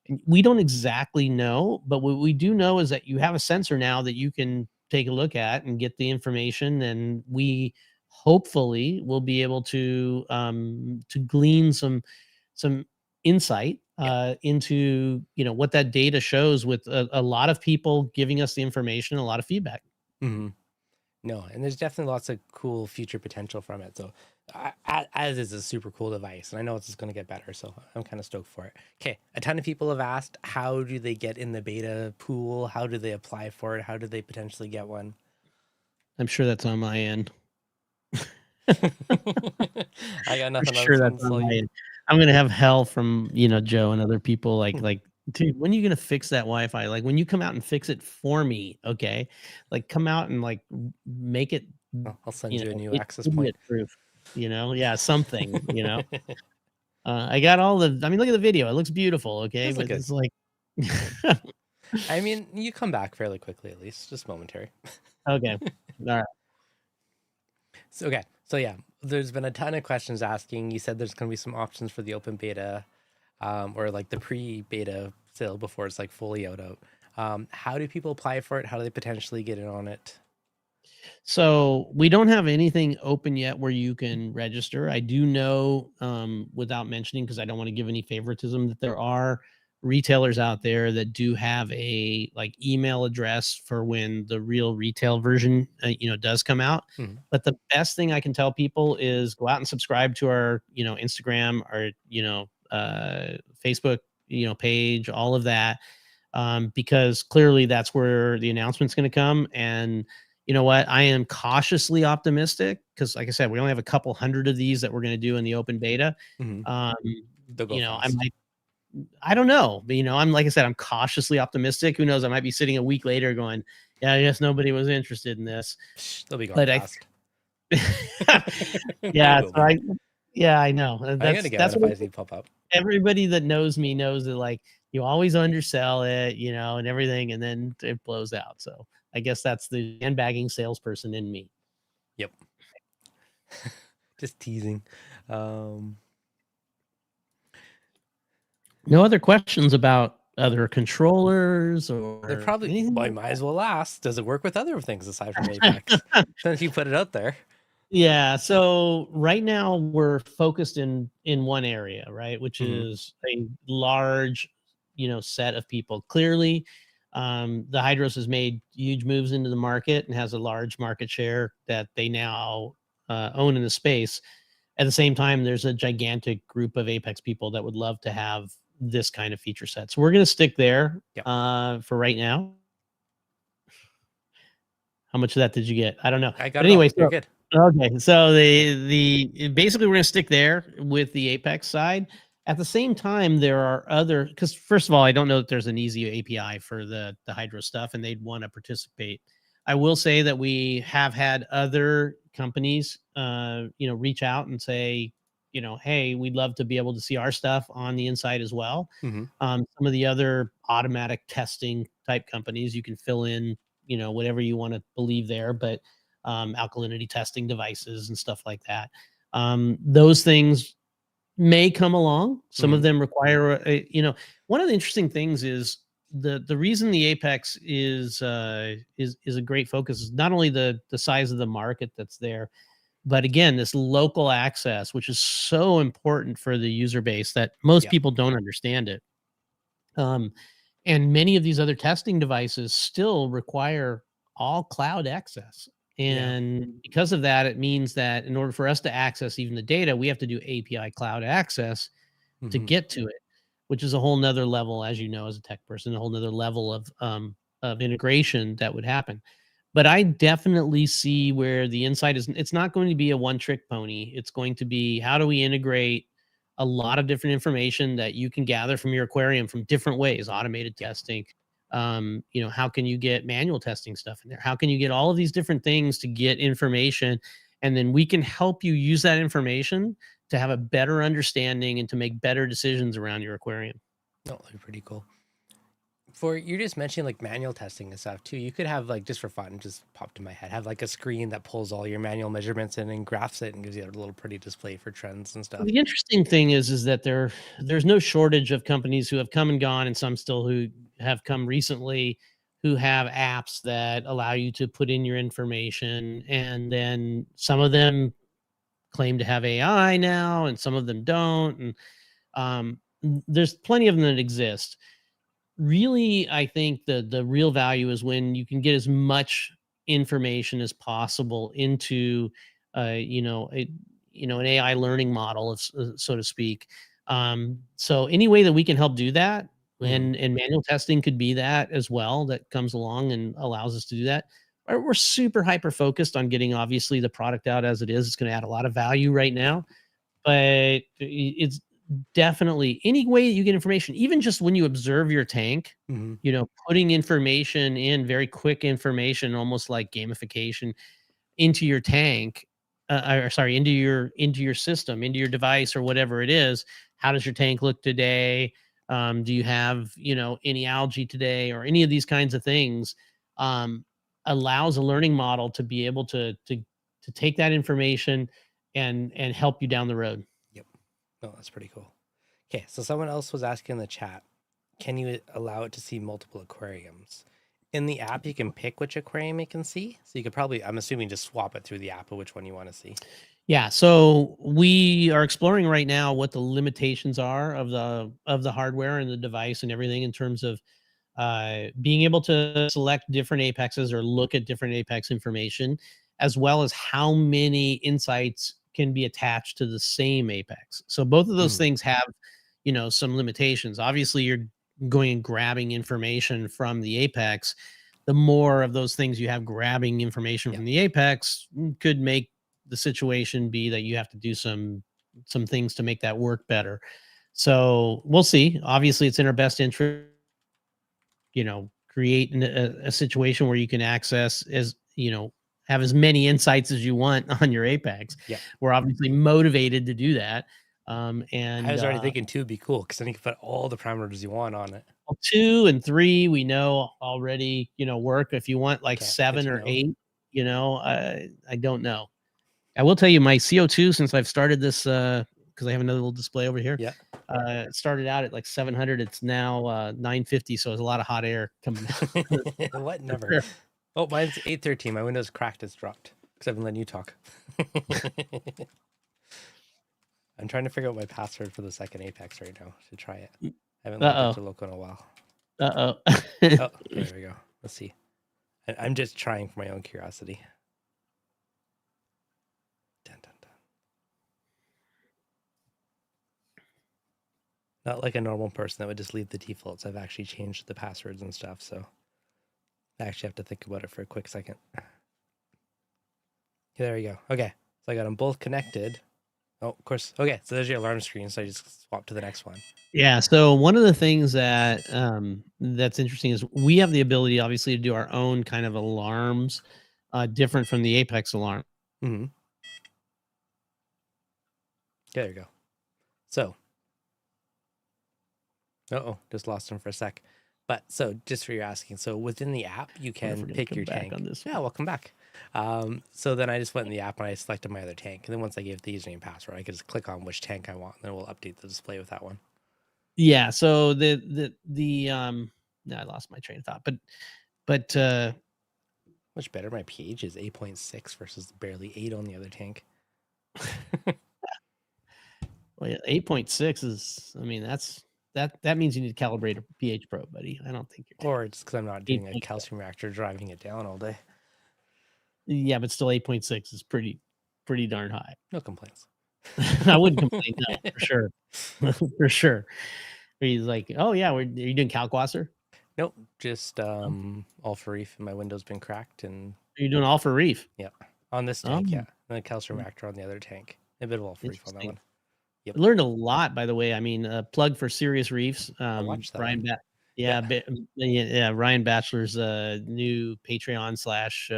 And we don't exactly know, but what we do know is that you have a sensor now that you can take a look at and get the information, and we hopefully will be able to glean some insight Yeah. into what that data shows, with a lot of people giving us the information, a lot of feedback. Mhm. No, and there's definitely lots of cool future potential from it. So, as is a super cool device, and I know it's just going to get better. So I'm kind of stoked for it. Okay, a ton of people have asked, how do they get in the beta pool? How do they apply for it? How do they potentially get one? I'm sure that's on my end. I got For nothing on sure this that's one. on So my you, end. I'm gonna have hell from, Joe and other people, like, "Dude, when are you gonna fix that Wi-Fi? Like, when you come out and fix it for me, okay? Like, come out and, like, make it, I'll send you a new it access point. idiot proof." Yeah, something. I got all the I mean, look at the video, it looks beautiful, okay? Does look But good. it's like I mean, you come back fairly quickly, at least, just momentary. okay. Alright. So okay, so yeah, there's been a ton of questions asking. You said there's going to be some options for the open beta, or like the pre-beta still before it's like fully out. How do people apply for it? How do they potentially get in on it? So we don't have anything open yet where you can register. I do know, without mentioning, because I don't want to give any favoritism, that there are retailers out there that do have a like email address for when the real retail version, does come out. Mhm. But the best thing I can tell people is go out and subscribe to our, Instagram, our, Facebook, page, all of that, because clearly that's where the announcement's going to come. And you know what? I am cautiously optimistic because, like I said, we only have a couple hundred of these that we're going to do in the open beta. Mhm. Um, They'll go I fast. might, I don't know, but I'm, like I said, I'm cautiously optimistic. Who knows? I might be sitting a week later going, yeah, I guess nobody was interested in this. Psh, they'll be gone But fast. They yeah, will so be. I know. I gotta get That's one if I what see pop up. everybody that knows me knows, that like you always undersell it, and everything, and then it blows out. So I guess that's the handbagging salesperson in me. Yep. Just teasing. Um, No other questions about other controllers they're or probably. anything I like might as well ask. Does it work with other things aside from Apex? that? Since you put it out there. Yeah, so right now we're focused in one area, right, which Mm-hmm. is a large, set of people. Clearly, the Hydros has made huge moves into the market and has a large market share that they now own in the space. At the same time, there's a gigantic group of Apex people that would love to have this kind of feature set. So we're going to stick there Yep. for right now. How much of that did you get? I don't know. I got But it all. anyway, You're so good. okay, so the basically we're gonna stick there with the Apex side. At the same time, there are other, because first of all, I don't know that there's an easy API for the Hydro stuff, and they'd want to participate. I will say that we have had other companies, reach out and say, hey, we'd love to be able to see our stuff on the inside as well. Mm-hmm. Some of the other automatic testing type companies, you can fill in, whatever you want to believe there, but alkalinity testing devices and stuff like that. Those things may come along. Some Mm-hmm. of them require, one of the interesting things is the reason the Apex is a great focus is not only the size of the market that's there, but again, this local access, which is so important for the user base that most Yeah. people don't understand it. Um, and many of these other testing devices still require all cloud access. Yeah. And because of that, it means that in order for us to access even the data, we have to do API cloud access to Mm-hmm. get to it, which is a whole nother level, as you know, as a tech person, a whole nother level of integration that would happen. But I definitely see where the insight is. It's not going to be a one trick pony. It's going to be, how do we integrate a lot of different information that you can gather from your aquarium from different ways, automated Yep. testing. How can you get manual testing stuff in there? How can you get all of these different things to get information? And then we can help you use that information to have a better understanding and to make better decisions around your aquarium. No, that'd be pretty cool. For you just mentioned like manual testing and stuff too. You could have like, just for fun, just popped in my head, have like a screen that pulls all your manual measurements in and graphs it and gives you a little pretty display for trends and stuff. The interesting thing is that there's no shortage of companies who have come and gone, and some still who have come recently, who have apps that allow you to put in your information, and then some of them claim to have AI now, and some of them don't, and there's plenty of them that exist. Really, I think the real value is when you can get as much information as possible into an AI learning model, so to speak. So any way that we can help do that, Mm-hmm. and manual testing could be that as well, that comes along and allows us to do that. We're super hyper focused on getting, obviously, the product out as it is. It's going to add a lot of value right Yeah. now, but it's definitely any way that you get information, even just when you observe your tank, Mm-hmm. putting information in, very quick information, almost like gamification, into your tank, or sorry, into your system, into your device, or whatever it is. How does your tank look today? Do you have, any algae today, or any of these kinds of things? Um, Allows a learning model to be able to take that information and help you down the road. Yep. No, that's pretty cool. Okay, so someone else was asking in the chat, can you allow it to see multiple aquariums? In the app, you can pick which aquarium it can see. So you could probably, I'm assuming, just swap it through the app of which one you want to see. Yeah, so we are exploring right now what the limitations are of the hardware and the device and everything, in terms of being able to select different apexes or look at different apex information, as well as how many insights can be attached to the same apex. So both of those Mm, things have, some limitations. Obviously, you're going and grabbing information from the apex. The more of those things you have grabbing information yeah. from the apex could make the situation be that you have to do some things to make that work better. So we'll see. Obviously, it's in our best interest, create a situation where you can access have as many insights as you want on your Apex. Yeah. We're obviously motivated to do that. I And was already thinking 2 would be cool because then you can put all the parameters you want on it. well, 2 and 3 we know already, work. If you want like Okay, good 7 to or know. 8, I don't know. I will tell you my CO2 since I've started this, because I have another little display over here. Yeah. Started out at like 700. It's now 950. So there's a lot of hot air coming out. What? Never. Oh, mine's 813. My Windows cracked. It's dropped because I've been letting you talk. I'm trying to figure out my password for the second Apex right now. Should try it. I haven't logged Uh into local in a while. oh. Uh Oh, oh. okay, there we go. Let's see. I'm just trying for my own curiosity. Dun, dun, dun. Not like a normal person that would just leave the defaults. I've actually changed the passwords and stuff, so I actually have to think about it for a quick second. There we go. Okay, so I got them both connected. Oh, of course. Okay, so there's your alarm screen. So I just swap to the next one. Yeah. So one of the things that that's interesting is we have the ability, obviously, to do our own kind of alarms, different from the Apex alarm. Mm-hmm. There you go. So, just lost him for a sec. But so, just for your asking, so within the app, you can pick your tank. On this Yeah, welcome back. So then I just went in the app and I selected my other tank, and then once I gave the username and password, I could just click on which tank I want, and then we'll update the display with that one. Yeah. So no, I lost my train of thought, but Much better. My pH is 8.6 versus barely 8 on the other tank. well, yeah, 8.6 is, I mean, that means you need to calibrate a pH probe, buddy. I don't think you're Or it's because I'm not doing a 8.6. calcium reactor driving it down all day. Yeah, but still 8.6 is pretty darn high. No complaints. I wouldn't complain, no, for sure. For sure. He's like, "Oh, yeah, are you doing Calquasser? Nope, just Oh, all for reef, and my window's been cracked, and are you doing all for reef?" yeah, on this Oh, tank, yeah, and a calcium mm, reactor on the other tank. A bit of all for reef on that interesting. one. Yep, I learned a lot, by the way. I mean, plug for Serious Reefs. I watched that Ryan one. ba Yeah. yeah, yeah, Ryan Batchelor's new Patreon slash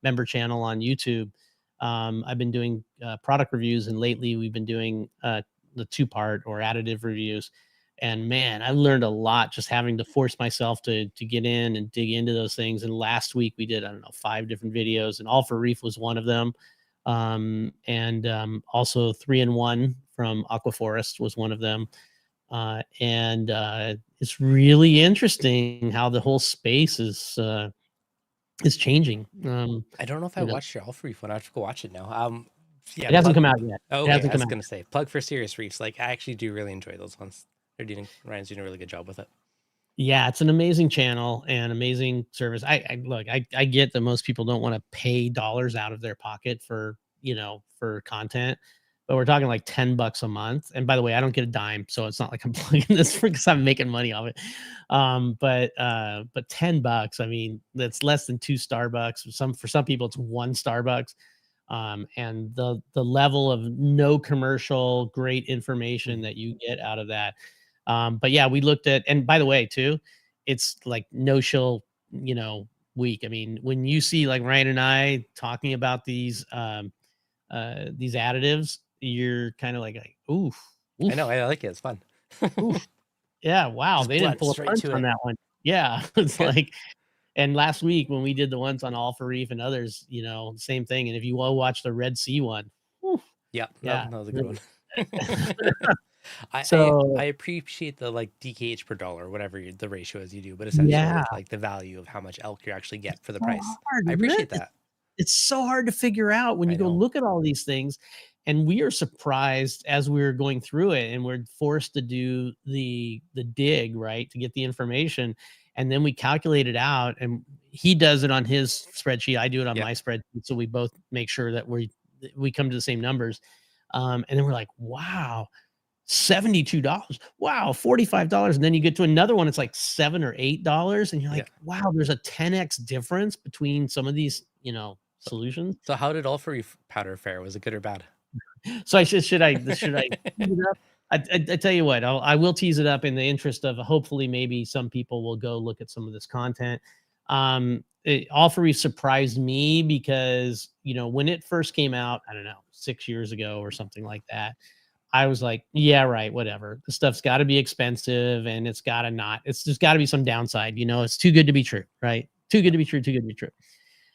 member channel on YouTube. I've been doing product reviews, and lately we've been doing the two-part or additive reviews. And man, I learned a lot just having to force myself to get in and dig into those things. And last week we did, I don't know, 5 different videos, and All for Reef was one of them. And also 3-in-1 from Aquaforest was one of them. And it's really interesting how the whole space is changing. I don't know if I You know, watched your all for reef one. I have to go watch it now. Yeah, it hasn't plug. come out yet. Oh, It okay, I hasn't come was out. gonna say plug for serious reefs. Like I actually do really enjoy those ones. Ryan's doing a really good job with it. Yeah, it's an amazing channel and amazing service. I look, I get that most people don't want to pay dollars out of their pocket for, for content, but we're talking like $10 a month. And by the way, I don't get a dime, so it's not like I'm plugging this because I'm making money off it. But $10, I mean, that's less than 2 Starbucks. For some people, it's 1 Starbucks. And the level of no commercial, great information Mhm. that you get out of that. But yeah, we looked at, and by the way, too, it's like no shill, week. I mean, when you see like Ryan and I talking about these additives, you're kind of like, oof, I know, oof, I like it. It's fun. oof. Yeah, wow, Just they didn't blunt pull a straight punch to on it. that one. Yeah, it's Good. like, and last week when we did the ones on All for Reef and others, same thing. And if you all watch the Red Sea one, whew, Yeah, yeah, that was a good really. one. I So appreciate the like DKH per dollar, whatever the ratio is you do, but yeah, essentially like the value of how much elk you actually get for the so price. hard, I isn't it? appreciate that. It's so hard to figure out when I you go know. look at all these things. And we are surprised as we are going through it, and we're forced to do the dig, right, to get the information. And then we calculate it out, and he does it on his spreadsheet. I do it on Yeah. my spreadsheet. So we both make sure that we come to the same numbers. And then we're like, wow, $72. Wow, $45. And then you get to another one, it's like $7 or $8. And you're Yeah. like, wow, there's a 10x difference between some of these, So, solutions. so how did all for you powder fare? Was it good or bad? So I should I speed it up? I tell you what, I will tease it up in the interest of hopefully maybe some people will go look at some of this content. All for Reef surprised me because, you know, when it first came out, I don't know, 6 years ago or something like that, I was like, yeah, right, whatever. The stuff's got to be expensive and it's got to not, it's just got to be some downside. You know, it's too good to be true, right? Too good to be true, too good to be true.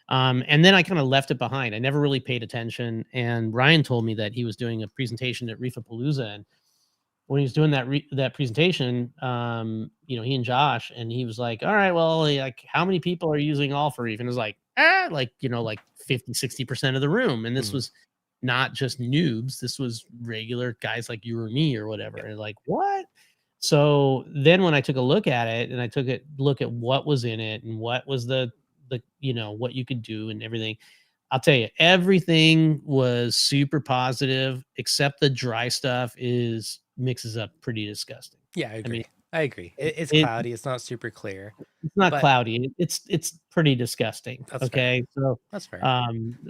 And then I kind of left it behind. I never really paid attention. And Ryan told me that he was doing a presentation at Reefapalooza, and when he was doing that presentation, you know, he and Josh, and he was like, all right, well, like, how many people are using All for Reef? And it was like, like, you know, like 50-60% of the room. And this was not just noobs. This was regular guys like you or me or whatever. Yep. And like, what? So then when I took a look at it and I took a look at what was in it and what was you know, what you could do and everything, I'll tell you, everything was super positive, except the dry stuff mixes up pretty disgusting. Yeah, I I mean, agree. I agree. It's it cloudy. It's not super clear, it's not but cloudy. It's pretty disgusting. that's fair. Okay, so That's fair.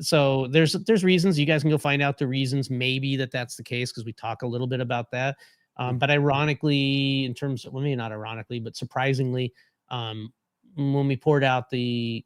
so there's reasons you guys can go find out the reasons maybe that's the case because we talk a little bit about that. But ironically, in terms of, well, maybe not ironically, but surprisingly, um, when we poured out the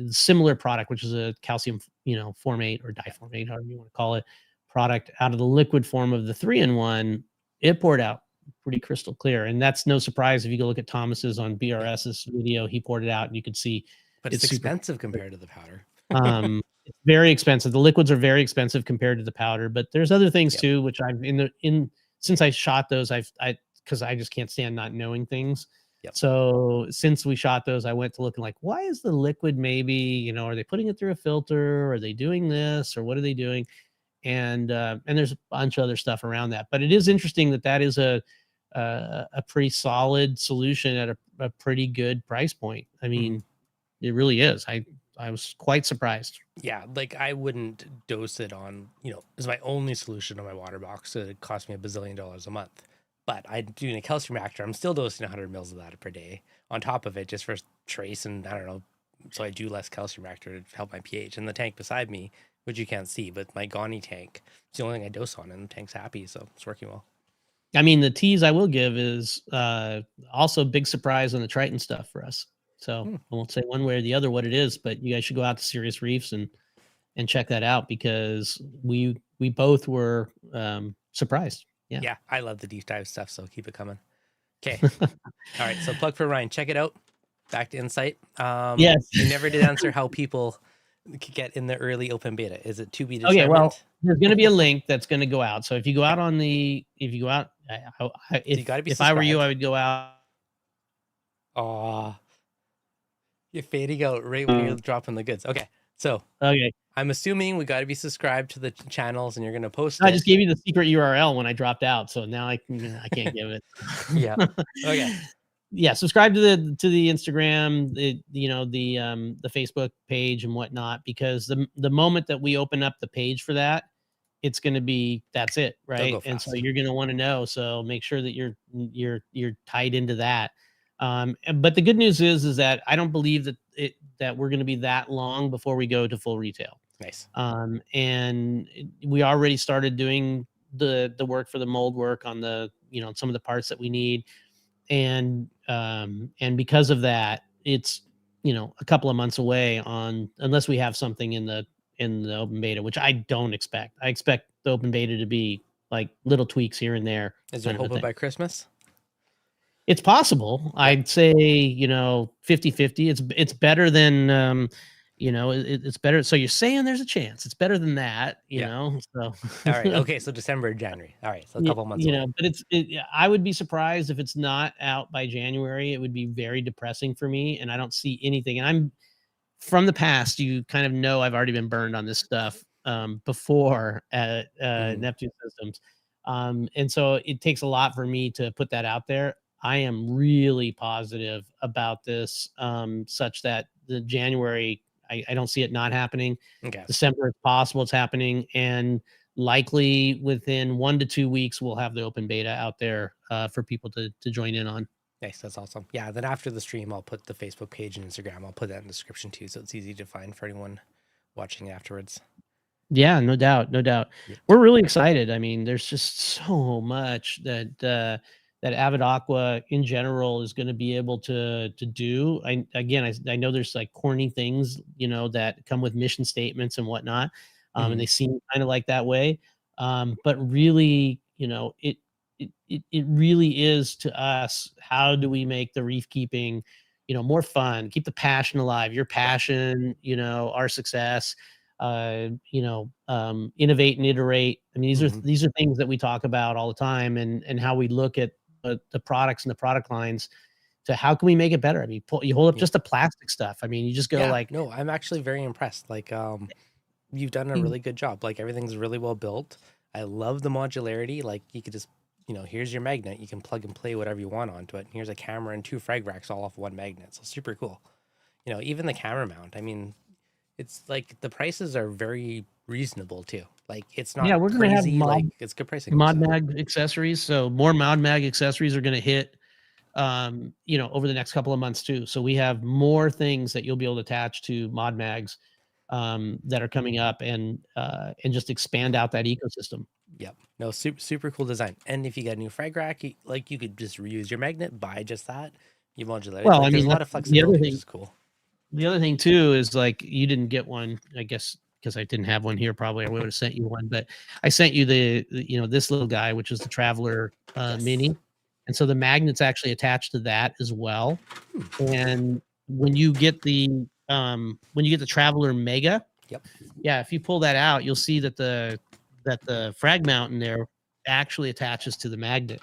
similar product, which is a calcium, you know, formate or diformate, however you want to call it, product out of the liquid form of the 3-in-1, it poured out pretty crystal clear. And that's no surprise if you go look at Thomas's on Yeah, BRS's video, he poured it out and you could see but it's it's super expensive compared to the powder. it's very expensive. The liquids are very expensive compared to the powder, but there's other things Yep. too, which I've in since I shot those, because I just can't stand not knowing things. Yep. So since we shot those, I went to looking like, why is the liquid maybe, you know, are they putting it through a filter? Are they doing this or what are they doing? And there's a bunch of other stuff around that. But it is interesting that is a pretty solid solution at a pretty good price point. I mean, it really is. I was quite surprised. Yeah, like I wouldn't dose it on, you know, as my only solution on my water box. So it cost me $1 billion a month. But I do a calcium reactor. I'm still dosing 100 mils of that per day on top of it, just for trace and I don't know. So I do less calcium reactor to help my pH. And the tank beside me, which you can't see, but my Gani tank, it's the only thing I dose on, and the tank's happy, so it's working well. I mean, the tease I will give is also big surprise on the Triton stuff for us. So I won't say one way or the other what it is, but you guys should go out to Serious Reefs and check that out because we both were surprised. Yeah. Yeah, I love the deep dive stuff, so keep it coming. Okay. All right, so plug for Ryan. Check it out. Back to Insight. Yes. You never did answer how people could get in the early open beta. Is it to be determined? Okay, well, there's going to be a link that's going to go out. So if you go out if I were you, I would go out. Oh, you're fading out right when you're dropping the goods. Okay, so Okay. I'm assuming we got to be subscribed to the channels, and you're going to post I it. just gave you the secret URL when I dropped out, so now I can't give it. Yeah. Okay. Yeah, subscribe to the Instagram, the Facebook page and whatnot, because the moment that we open up the page for that, it's going to be, that's it, right? And so you're going to want to know. So make sure that you're tied into that. But the good news is that I don't believe that we're going to be that long before we go to full retail. Nice. And we already started doing the work for the mold work on some of the parts that we need. And because of that, it's a couple of months away unless we have something in the open beta, which I don't expect. I expect the open beta to be like little tweaks here and there. Is there hope by Christmas? It's possible. Yeah. I'd say 50-50. It's better than it's better. So you're saying there's a chance. It's better than that, you know. So all right. Okay. So December, January. All right. So a couple months. But I would be surprised if it's not out by January. It would be very depressing for me, and I don't see anything. And I'm from the past. You kind of know I've already been burned on this stuff before at Neptune Systems, and so it takes a lot for me to put that out there. I am really positive about this, such that the January, I don't see it not happening. Okay. December, it's possible it's happening. And likely within 1 to 2 weeks, we'll have the open beta out there for people to join in on. Nice. That's awesome. Yeah. Then after the stream, I'll put the Facebook page and Instagram. I'll put that in the description too, so it's easy to find for anyone watching afterwards. Yeah, no doubt, no doubt. Yep. We're really excited. I mean, there's just so much that that AvidAqua in general is going to be able to do. I know there's like corny things, you know, that come with mission statements and whatnot, and Hmm. they seem kind of like that way. But really, you know, it really is to us. How do we make the reef keeping, you know, more fun? Keep the passion alive. Your Yeah. passion, you know, our success, you know, innovate and iterate. I mean, Hmm. these are things that we talk about all the time, and how we look at the products and the product lines to how can we make it better. I mean, you hold up Yeah. just the plastic stuff. I mean, you just go Yeah. like, No, I'm actually very impressed. Like, you've done a really good job. Like everything's really well built. I love the modularity. Like you could just, here's your magnet. You can plug and play whatever you want onto it. And here's a camera and two frag racks all off one magnet. So super cool. Even the camera mount. I mean, it's like the prices are very reasonable too. Like it's yeah, not we're gonna have crazy. Like it's good pricing. mod So mag accessories. So more mod mag accessories are gonna hit, you know, over the next couple of months too. So we have more things that you'll be able to attach to mod mags, that are coming up, and just expand out that ecosystem. yep. No, super cool design. And if you get a new frag rack, you could just reuse your magnet, buy just that. You modulate it. Well, Like I there's mean, a lot that's of flexibility, which is cool. the other thing too is like you didn't get one, I guess, because I didn't have one here. Probably I would have sent you one, but I sent you you know, this little guy, which is the Traveler Yes. Mini, and so the magnet's actually attached to that as well. And when you get the Traveler Mega, Yep. yeah, if you pull that out, you'll see that the frag mount in there actually attaches to the magnet.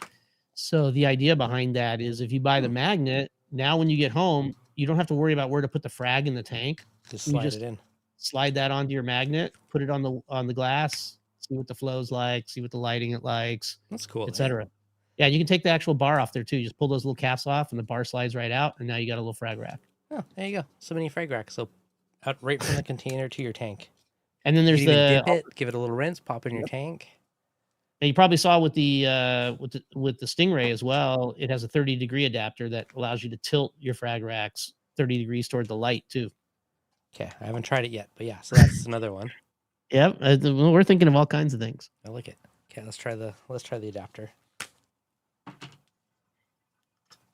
So the idea behind that is if you buy the Hmm. magnet, now when you get home, you don't have to worry about where to put the frag in the tank. Just You slide it just in. slide that onto your magnet, put it on the glass, see what the flow's like, see what the lighting it likes, That's cool, eh? etc. Yeah, you can take the actual bar off there too. Just pull those little caps off, and the bar slides right out, and now you got a little frag rack. Oh, there you go. So many frag racks. So out right from the container to your tank. And then You could there's even the dip it, give it a little rinse, pop in your tank. And you probably saw with the Stingray as well, it has a 30-degree adapter that allows you to tilt your frag racks 30 degrees toward the light too. Okay, I haven't tried it yet, but yeah, so that's another one. Yep, we're thinking of all kinds of things. I like it. Okay, let's try the adapter.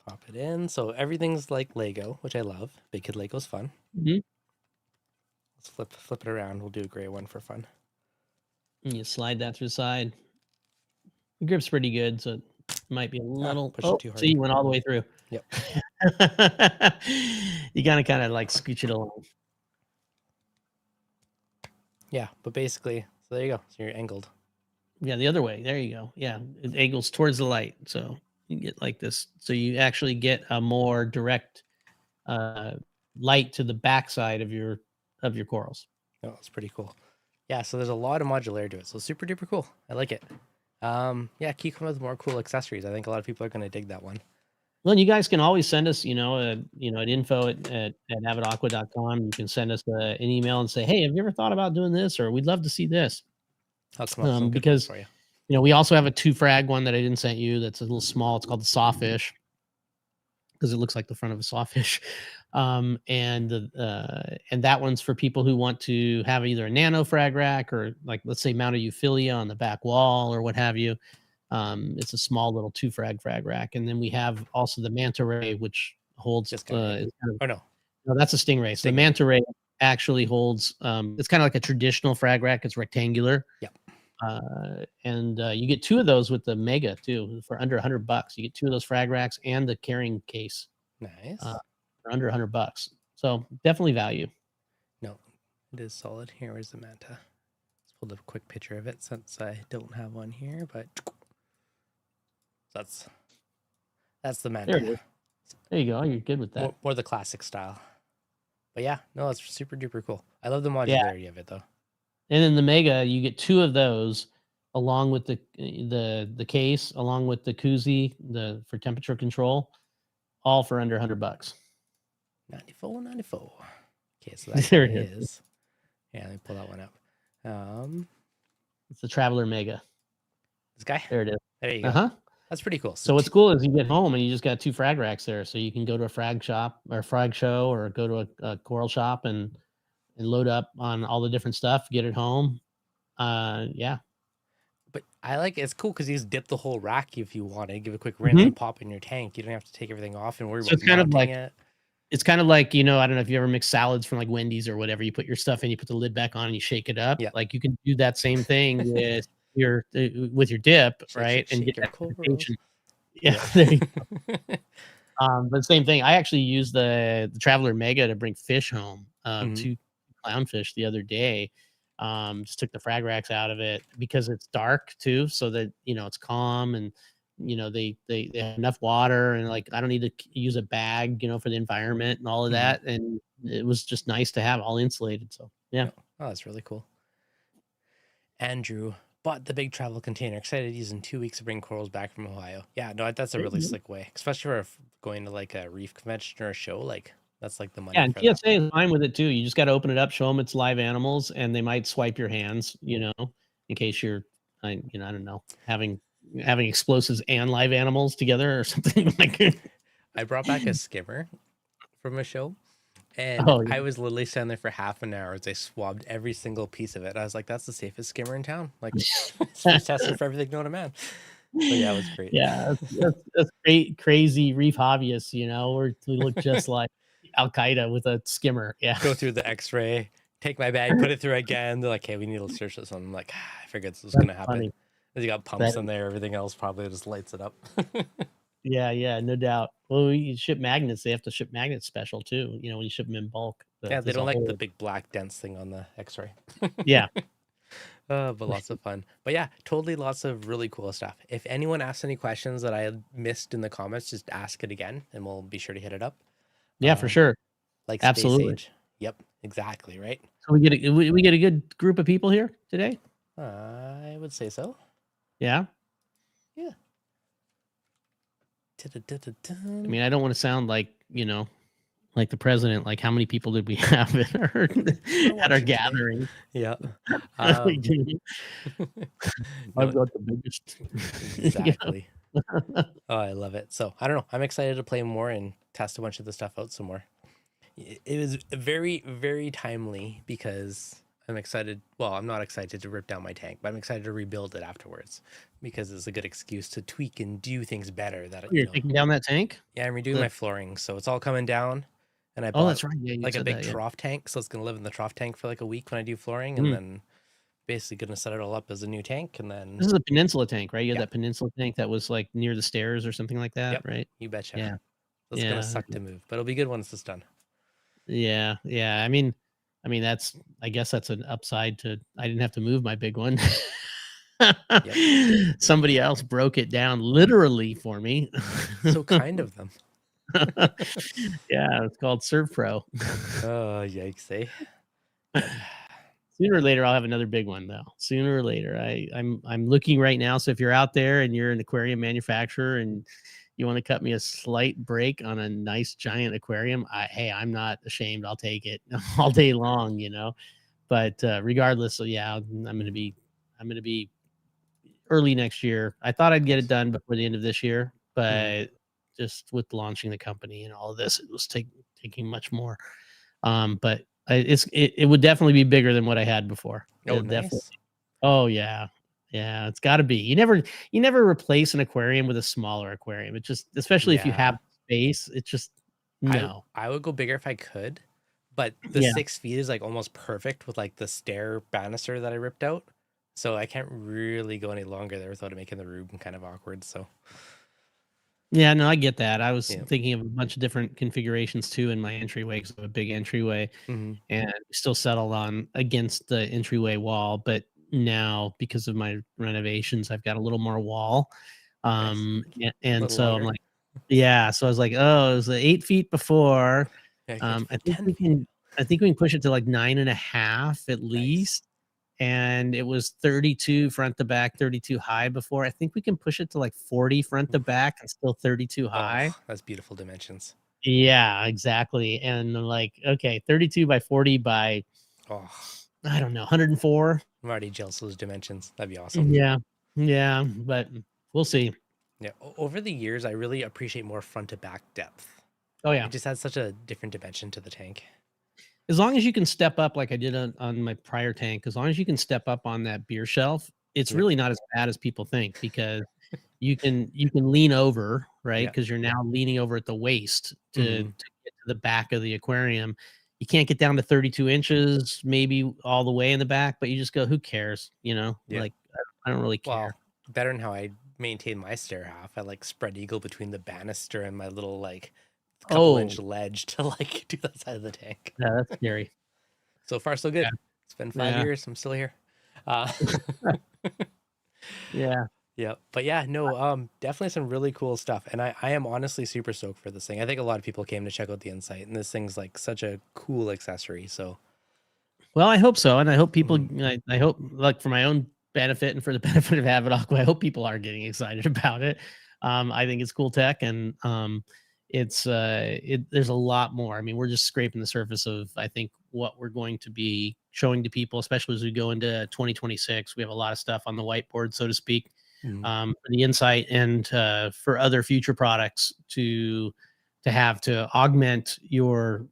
Pop it in. So everything's like Lego, which I love. Big kid Lego's fun. Mhm. Let's flip it around. We'll do a gray one for fun. And you slide that through the side. The grip's pretty good, so it might be a Ah, little. push it Oh, too hard. see, you went all the way through. Yep. You gotta kind of like scooch it along. Yeah, but basically, so there you go. So you're angled. Yeah, the other way. There you go. Yeah, it angles towards the light, so you get like this. So you actually get a more direct uh, light to the backside of your corals. Oh, it's pretty cool. Yeah, so there's a lot of modularity to it. So super duper cool. I like it. Yeah, keep coming with more cool accessories. I think a lot of people are gonna dig that one. Well, and you guys can always send us, at info at avidaqua.com. You can send us an email and say, hey, have you ever thought about doing this? Or we'd love to see this. I'll come up with some good ones Because, for you. we also have a 2 frag one that I didn't send you that's a little small. It's called the Sawfish because it looks like the front of a sawfish. And that one's for people who want to have either a nano frag rack or like, let's say mount a euphilia on the back wall or what have you. It's a small little 2 frag rack. And then we have also the manta ray, which holds, This guy. is kind of, Oh no. no, that's a stingray. So the Stingray. manta ray actually holds, it's kind of like a traditional frag rack. It's rectangular. Yep. And you get 2 of those with the Mega too for under $100. You get 2 of those frag racks and the carrying case Nice. for under $100. So definitely value. No, it is solid. Here, where's the manta? Let's pull a quick picture of it since I don't have one here, but that's the manta. There it is. There you go. You're good with that. More the classic style. But yeah, no, it's super duper cool. I love the modularity of it though. And in the Mega, you get 2 of those along with the case, along with the koozie, for temperature control, all for under $100. 94. Okay, so that There guy it is. is. Yeah, let me pull that one up. It's the Traveler Mega. This guy. There it is. There you go. Uh-huh. That's pretty cool. So what's cool is you get home and you just got 2 frag racks there. So you can go to a frag shop or a frag show or go to a coral shop and load up on all the different stuff, get it home, Yeah. But I like it's cool because you just dip the whole rack if you want to give a quick rinse Hmm. and pop in your tank. You don't have to take everything off and worry So about mounting it. it's kind of like, you know, I don't know if you ever mix salads from like Wendy's or whatever. You put your stuff in, you put the lid back on, and you shake it up. Yeah. Like you can do that same thing with your dip, Shake, right? shake, And shake get your that cool rolls. lubrication. Yeah, Yeah. there you but same thing. I actually used the Traveler Mega to bring fish home, Mhm. 2 clownfish the other day. Just took the frag racks out of it because it's dark too, so that, you know, it's calm and, you know, they have enough water and, like, I don't need to use a bag, you know, for the environment and all of Mhm. that, and it was just nice to have all insulated, so, yeah. Yeah. Oh, that's really cool. Andrew bought the big travel container. Excited to use in 2 weeks to bring corals back from Ohio. Yeah, no, that's a There really you go. slick way, especially for going to like a reef convention or a show. Like that's like the Yeah, money and for that. TSA is fine with it too. You just gotta open it up, show them it's live animals, and they might swipe your hands, you know, in case you're, I don't know, having explosives and live animals together or something like. I brought back a skimmer from a show, and Oh, I yeah. was literally standing there for half an hour as they swabbed every single piece of it. I was like, "That's the safest skimmer in town." Like, it's tested for everything known to man. So yeah, it was great. Yeah, that's great crazy reef hobbyists, you know, we look just like Al Qaeda with a skimmer. Yeah. Go through the X-ray, take my bag, put it through again. They're like, "Hey, we need to search this one." I'm like, I figured this was That's gonna happen. funny. You got That pumps in there, everything else probably just lights it up. Yeah, yeah, no doubt. Well, you ship magnets, they have to ship magnets special too, you know, when you ship them in bulk, Yeah, they there's don't a like the whole. big black dense thing on the X-ray. Yeah. But lots of fun. But yeah, totally lots of really cool stuff. If anyone asks any questions that I missed in the comments, just ask it again and we'll be sure to hit it up. Yeah, for Um, sure. like Space Absolutely. Age. Yep, exactly, right? So we get a good group of people here today? I would say so. Yeah? Yeah. I Ta-da-da-da-dun. mean, I don't wanna sound like, you know, like the president, like, how many people did we have We're at our watching today. gathering? Yeah. We Um, do. I've no, got the biggest. You exactly. Oh, I love it. So I don't know. I'm excited to play more and test a bunch of the stuff out some more. It was very, very timely because I'm excited. Well, I'm not excited to rip down my tank, but I'm excited to rebuild it afterwards because it's a good excuse to tweak and do things better. Oh, That, you're taking down that tank? yeah, I'm redoing The my flooring. So it's all coming down. And I Oh, bought that's right, yeah, you like a said big that, yeah. trough tank. So it's going to live in the trough tank for like a week when I do flooring. And Mm. then basically going to set it all up as a new tank. And This then, is a peninsula tank, right? You had yeah, that peninsula tank that was, like, near the stairs or something like that, yep, right? you betcha. Yeah, It's going to yeah, suck to move, but it'll be good once it's done. yeah, yeah, I mean, that's I guess that's an upside to I didn't have to move my big one. Yep. Somebody else broke it down literally for me. So kind of them. Yeah, it's called ServPro. Oh, yikes, eh? Yep. Sooner or later, I'll have another big one, though. Sooner or later, I'm looking right now. So if you're out there and you're an aquarium manufacturer and you want to cut me a slight break on a nice giant aquarium, hey, I'm not ashamed. I'll take it all day long, you know. But regardless, so yeah, I'm gonna be early next year. I thought I'd get it Nice. done before the end of this year, Mhm. but just with launching the company and all of this, it was taking much more. But it would definitely be bigger than what I had before. Oh, Definitely. nice. Oh yeah. Yeah, it's got to be. You never replace an aquarium with a smaller aquarium. It just, especially if you Yeah. have space, it's just I no. I would go bigger if I could, but the Yeah. 6 feet is like almost perfect with like the stair banister that I ripped out. So I can't really go any longer there without it making the room kind of awkward. So Yeah, no, I get that. I was yeah. thinking of a bunch of different configurations too in my entryway because I have a big entryway. Hmm. And we still settled on against the entryway wall, but now because of my renovations, I've got a little more wall. Nice. A And little so I'm longer. like, yeah. So I was like, oh, it was 8 feet before. Yeah, get to I the think 10 we feet. can. I think we can push it to like 9.5 at Nice. least. And it was 32 front to back, 32 high before. I think we can push it to like 40 front to Oof. back and still 32 high. Oh, that's beautiful dimensions. Yeah, exactly. And I'm like, okay, 32 by 40 by Oh, I don't know, 104. I'm already jealous of those dimensions. That'd be awesome. Yeah. Yeah, but we'll see. Yeah. Over the years, I really appreciate more front to back depth. Oh, It yeah. just adds such a different dimension to the tank. as long as you can step up like I did on my prior tank, as long as you can step up on that beer shelf, it's Yep. really not as bad as people think because you can lean over, right? Yeah. Because you're now leaning over at the waist to Hmm. get to the back of the aquarium. You can't get down to 32 inches, maybe all the way in the back, but you just go, who cares? You know, Yeah. like I don't really care. Well, better than how I maintain my stair half. I like spread eagle between the banister and my little like couple inch Oh, ledge to like do that side of the tank. yeah, that's scary. So far, so Yeah. good. It's been 5 years. Yeah. I'm still here. Uh, Yeah. yeah, but yeah, no, definitely some really cool stuff. And I am honestly super stoked for this thing. I think a lot of people came to check out the Insight, and this thing's like such a cool accessory. So, Well, I hope so, and I hope people. mhm, I hope, like for my own benefit and for the benefit of AvidAqua, I hope people are getting excited about it. I think it's cool tech, and there's a lot more. I mean, we're just scraping the surface of I think what we're going to be showing to people, especially as we go into 2026. We have a lot of stuff on the whiteboard, so to speak, mhm, for the Insight and for other future products to have to augment your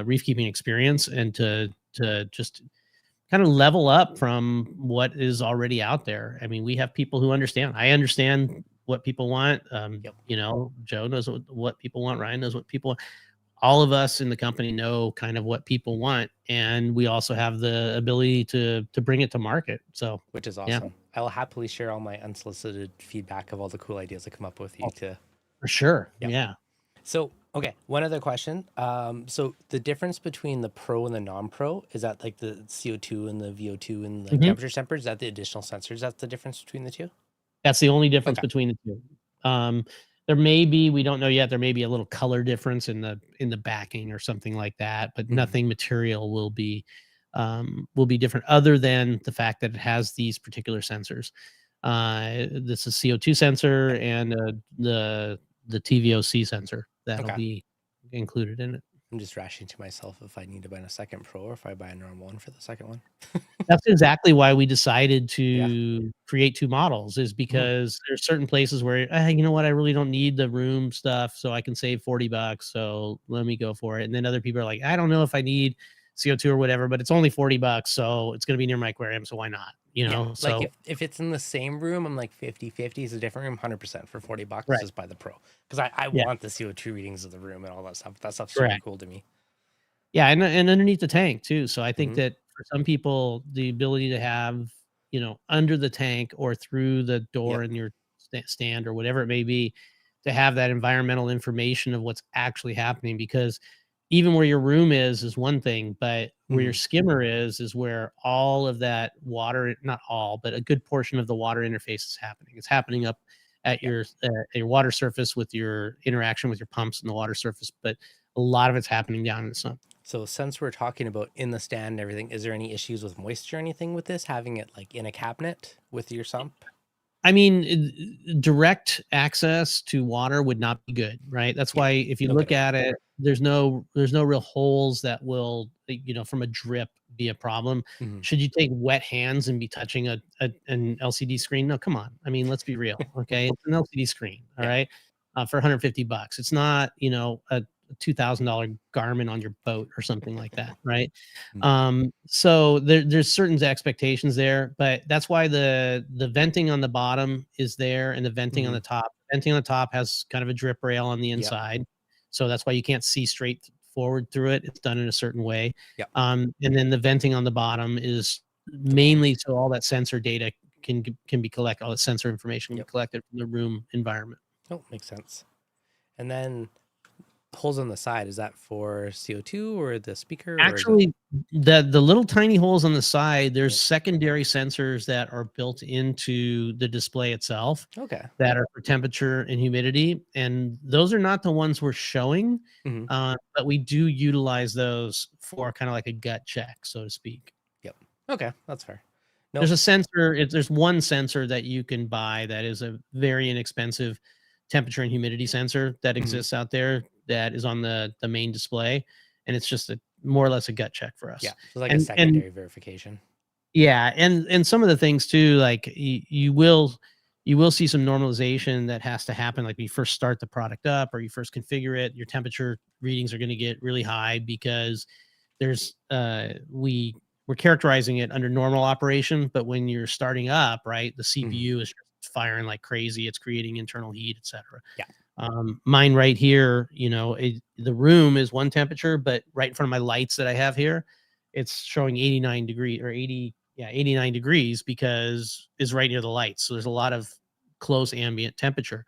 reef keeping experience and to just kind of level up from what is already out there. I mean, we have people who understand. I understand what people want. yep, Joe knows what people want. Ryan knows what people want. All of us in the company know kind of what people want, and we also have the ability to bring it to market. So, which is yeah, awesome. I will happily share all my unsolicited feedback of all the cool ideas I come up with you oh, to. for sure. Yeah. Yeah. So, okay, one other question. So the difference between the pro and the non-pro is that like the CO2 and the VO2 and like Mhm. temperature sensors, is that the additional sensors? That's the difference between the two? That's the only difference Okay. between the 2. Um, there may be, we don't know yet, there may be a little color difference in the backing or something like that, but Mhm. nothing material will be different other than the fact that it has these particular sensors. This is CO2 sensor Yep. and the TVOC sensor that'll Okay. be included in it. I'm just rationing to myself if I need to buy a second pro or if I buy a normal one for the second one. That's exactly why we decided Yeah. to create 2 models is Mhm. because there's certain places where, you know what, I really don't need the room stuff, so I can save $40, so let me go for it." And then other people are like, "I don't know if I need CO2 or whatever, but it's only $40, so it's gonna be near my aquarium, so why not?" You Yeah. know? Like So if it's in the same room, I'm like 50-50 is a different room, 100% for $40, right. just buy the pro. Because I Yeah, want the CO2 readings of the room and all that stuff. That stuff's super correct. cool to me. Yeah, and underneath the tank too. So I think Hmm. that for some people, the ability to have, under the tank or through the door Yep. in your stand or whatever it may be, to have that environmental information of what's actually happening. Because even where your room is one thing, but where your Hmm. skimmer is where all of that water, not all, but a good portion of the water interface is happening. It's happening up Yep. at your water surface with your interaction with your pumps and the water surface, but a lot of it's happening down in the sump. So since we're talking about in the stand and everything, is there any issues with moisture or anything with this, having it like in a cabinet with your sump? I mean, direct access to water would not be good, right? That's Yeah, why if you no look kidding. at it, there's no real holes that will, from a drip be a problem. Mhm. Should you take wet hands and be touching an LCD screen? No, come on. I mean, let's be real, okay? It's an LCD screen, all Yeah. right, for $150. It's not, a $2,000 garment on your boat or something like that, right? Mhm. So there's certain expectations there, but that's why the venting on the bottom is there and the venting on Mhm. the top. Venting on the top has kind of a drip rail on the Yep. inside, so that's why you can't see straight forward through it. It's done in a certain way. Yep. And then the venting on the bottom is The bottom. mainly so all that sensor data can be collected, all the sensor information can be Yep. collected from the room environment. Oh, makes sense. And then holes on the side, is that for CO2 or the speaker or is it? Actually, the little tiny holes on the side, there's Yep. secondary sensors that are built into the display itself Okay. that are for temperature and humidity, and those are not the ones we're showing, Mhm. but we do utilize those for kinda like a gut check, so to speak. Yep. Okay, that's fair. There's No. a sensor there's one sensor that you can buy that is a very inexpensive temperature and humidity sensor that Mhm. exists out there that is on the main display, and it's just a more or less a gut check for Yeah, us. so like a And secondary verification. yeah, and some of the things too, like you will see some normalization that has to happen, like when you first start the product up or you first configure it, your temperature readings are gonna get really high because there's we're characterizing it under normal operation, but when you're starting up, right, the CPU is firing like crazy. It's creating internal heat, etc. Yeah. Mine right here, the room is one temperature, but right in front of my lights that I have here, it's showing 89 degrees or 89 degrees because it's right near the lights. So there's a lot of close ambient temperature.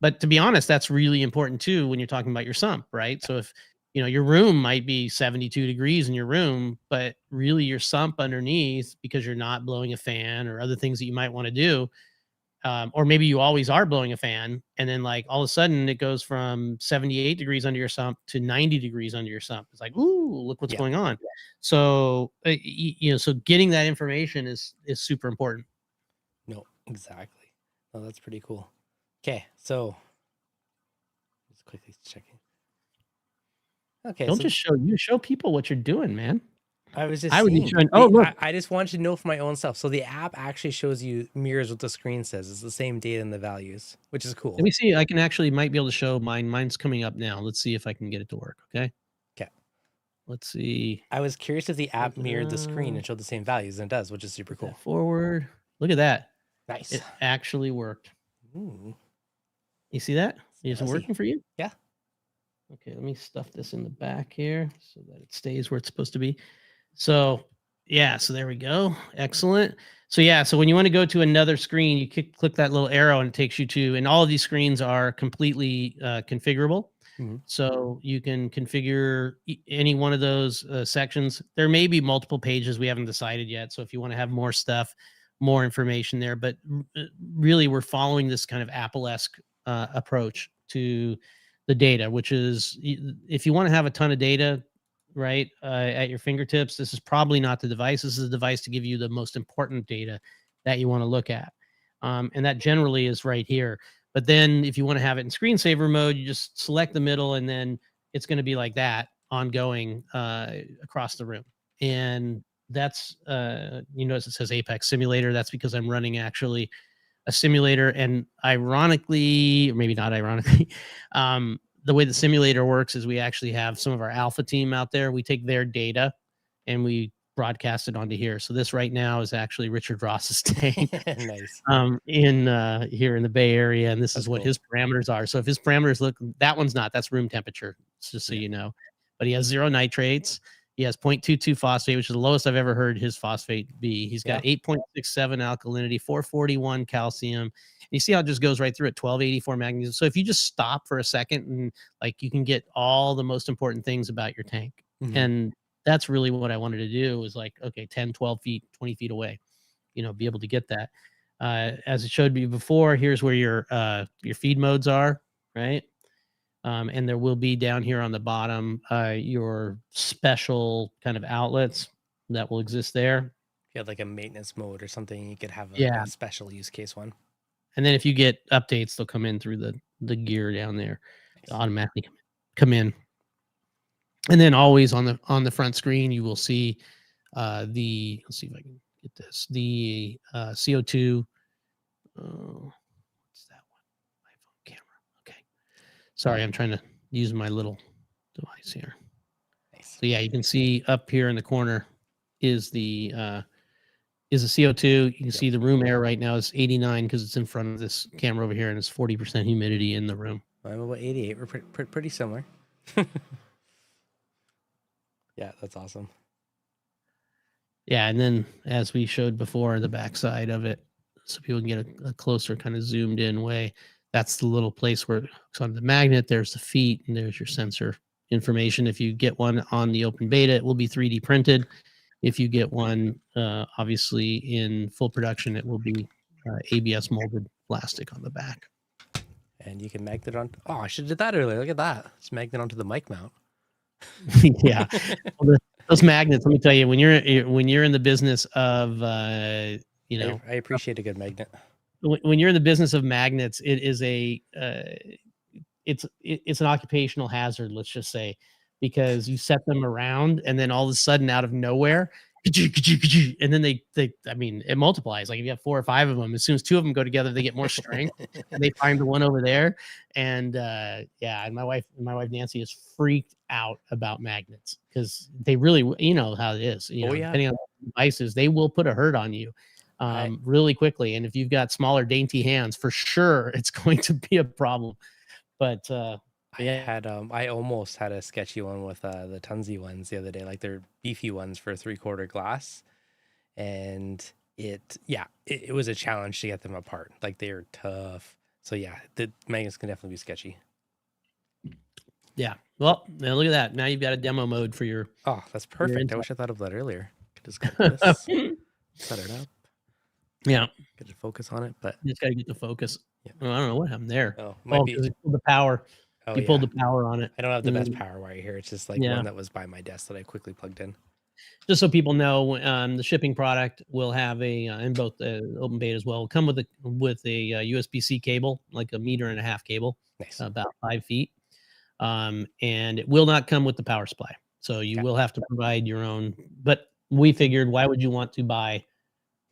But to be honest, that's really important too when you're talking about your sump, right? So if your room might be 72 degrees in your room, but really your sump underneath, because you're not blowing a fan or other things that you might want to do, or maybe you always are blowing a fan, and then like all of a sudden it goes from 78 degrees under your sump to 90 degrees under your sump. It's like, ooh, look what's going on. So so getting that information is super important. No, exactly. Oh, that's pretty cool. Okay, so just quickly checking. Okay, Don't just show people what you're doing, man. I was just would be seeing. showing. Oh, look. I just wanted to know for my own stuff. So the app actually shows you mirrors what the screen says. It's the same data and the values, which is cool. Let me see. I can might be able to show mine. Mine's coming up now. Let's see if I can get it to work. Okay. Okay. Let's see. I was curious if the app mirrored the screen and showed the same values, and it does, which is super cool. Forward. Look at that. Nice. It actually worked. Ooh. You see that? Is it working for you? Yeah. Okay, let me stuff this in the back here so that it stays where it's supposed to be. So yeah, so there we go. Excellent. So yeah, so when you want to go to another screen, you click that little arrow and it takes you to, and all of these screens are completely configurable. So you can configure any one of those sections. There may be multiple pages. We haven't decided yet. So if you want to have more stuff, more information there, but really we're following this kind of Apple-esque approach to the data, which is if you want to have a ton of data, right, at your fingertips, this is probably not the device. This is a device to give you the most important data that you want to look at. And that generally is right here. But then if you want to have it in screensaver mode, you just select the middle and then it's going to be like that ongoing across the room. And that's, you notice it says Apex Simulator. That's because I'm running actually a simulator. And ironically, or maybe not ironically, the way the simulator works is we actually have some of our alpha team out there. We take their data and we broadcast it onto here. So this right now is actually Richard Ross's tank. Nice. In here in the Bay Area, and this is what his parameters are. So if his parameters look, that one's not, that's room temperature, just so you know. But he has 0 nitrates. He has 0.22 phosphate, which is the lowest I've ever heard his phosphate be. He's got 8.67 alkalinity, 441 calcium. And you see how it just goes right through it, 1284 magnesium. So if you just stop for a second and like you can get all the most important things about your tank. And that's really what I wanted to do was like, okay, 10, 12 feet, 20 feet away, be able to get that. As it showed me before, here's where your feed modes are, right? And there will be down here on the bottom your special kind of outlets that will exist there. If you had like a maintenance mode or something, you could have a special use case one. And then if you get updates, they'll come in through the gear down there. They'll automatically come in. And then always on the front screen, you will see let's see if I can get this, the CO2. What's that one? iPhone camera. Okay. Sorry, I'm trying to use my little device here. Nice. So yeah, you can see up here in the corner is the CO2. You can see the room air right now is 89 because it's in front of this camera over here, and it's 40% humidity in the room. I'm about 88. We're pretty similar. Yeah, that's awesome. Yeah, and then as we showed before, the backside of it, so people can get a closer kind of zoomed in way. That's the little place where it hooks on the magnet. There's the feet, and there's your sensor information. If you get one on the open beta, it will be 3D printed. If you get one, obviously in full production, it will be ABS molded plastic on the back. And you can magnet on. Oh, I should have did that earlier. Look at that. It's magnet onto the mic mount. Yeah. Well, those magnets, let me tell you, when you're in the business of I appreciate a good magnet. When you're in the business of magnets, it is it's an occupational hazard, let's just say, because you set them around and then all of a sudden out of nowhere and then they I mean, it multiplies. Like if you have 4 or 5 of them, as soon as 2 of them go together, they get more strength, and they find the one over there. And yeah, and my wife Nancy is freaked out about magnets because they really, you know how it is. You Oh know, yeah. depending on the devices, they will put a hurt on you I really quickly. And if you've got smaller, dainty hands, for sure, it's going to be a problem. But I yeah. had I almost had a sketchy one with the Tunzi ones the other day, like they're beefy ones for 3/4 glass, and it was a challenge to get them apart. Like they're tough. So yeah, the magnets can definitely be sketchy. Yeah. Well, now look at that. Now you've got a demo mode for your Oh, that's your perfect. I inside. wish I thought of that earlier. Could just cut this, set it up, Yeah. get a focus on it, but You just gotta get the focus. yeah. Oh, I don't know what happened there. Oh, might Oh, be. because you pulled the power. Oh You pulled yeah. the power on it. I don't have the And best then, power wire here. It's just like yeah. one that was by my desk that I quickly plugged in. Just so people know, the shipping product will have a in both open beta as well. Come with a USB-C cable, like 1.5 meter cable, Nice. about 5 feet, and it will not come with the power supply. So you Okay. will have to provide your own. But we figured, why would you want to buy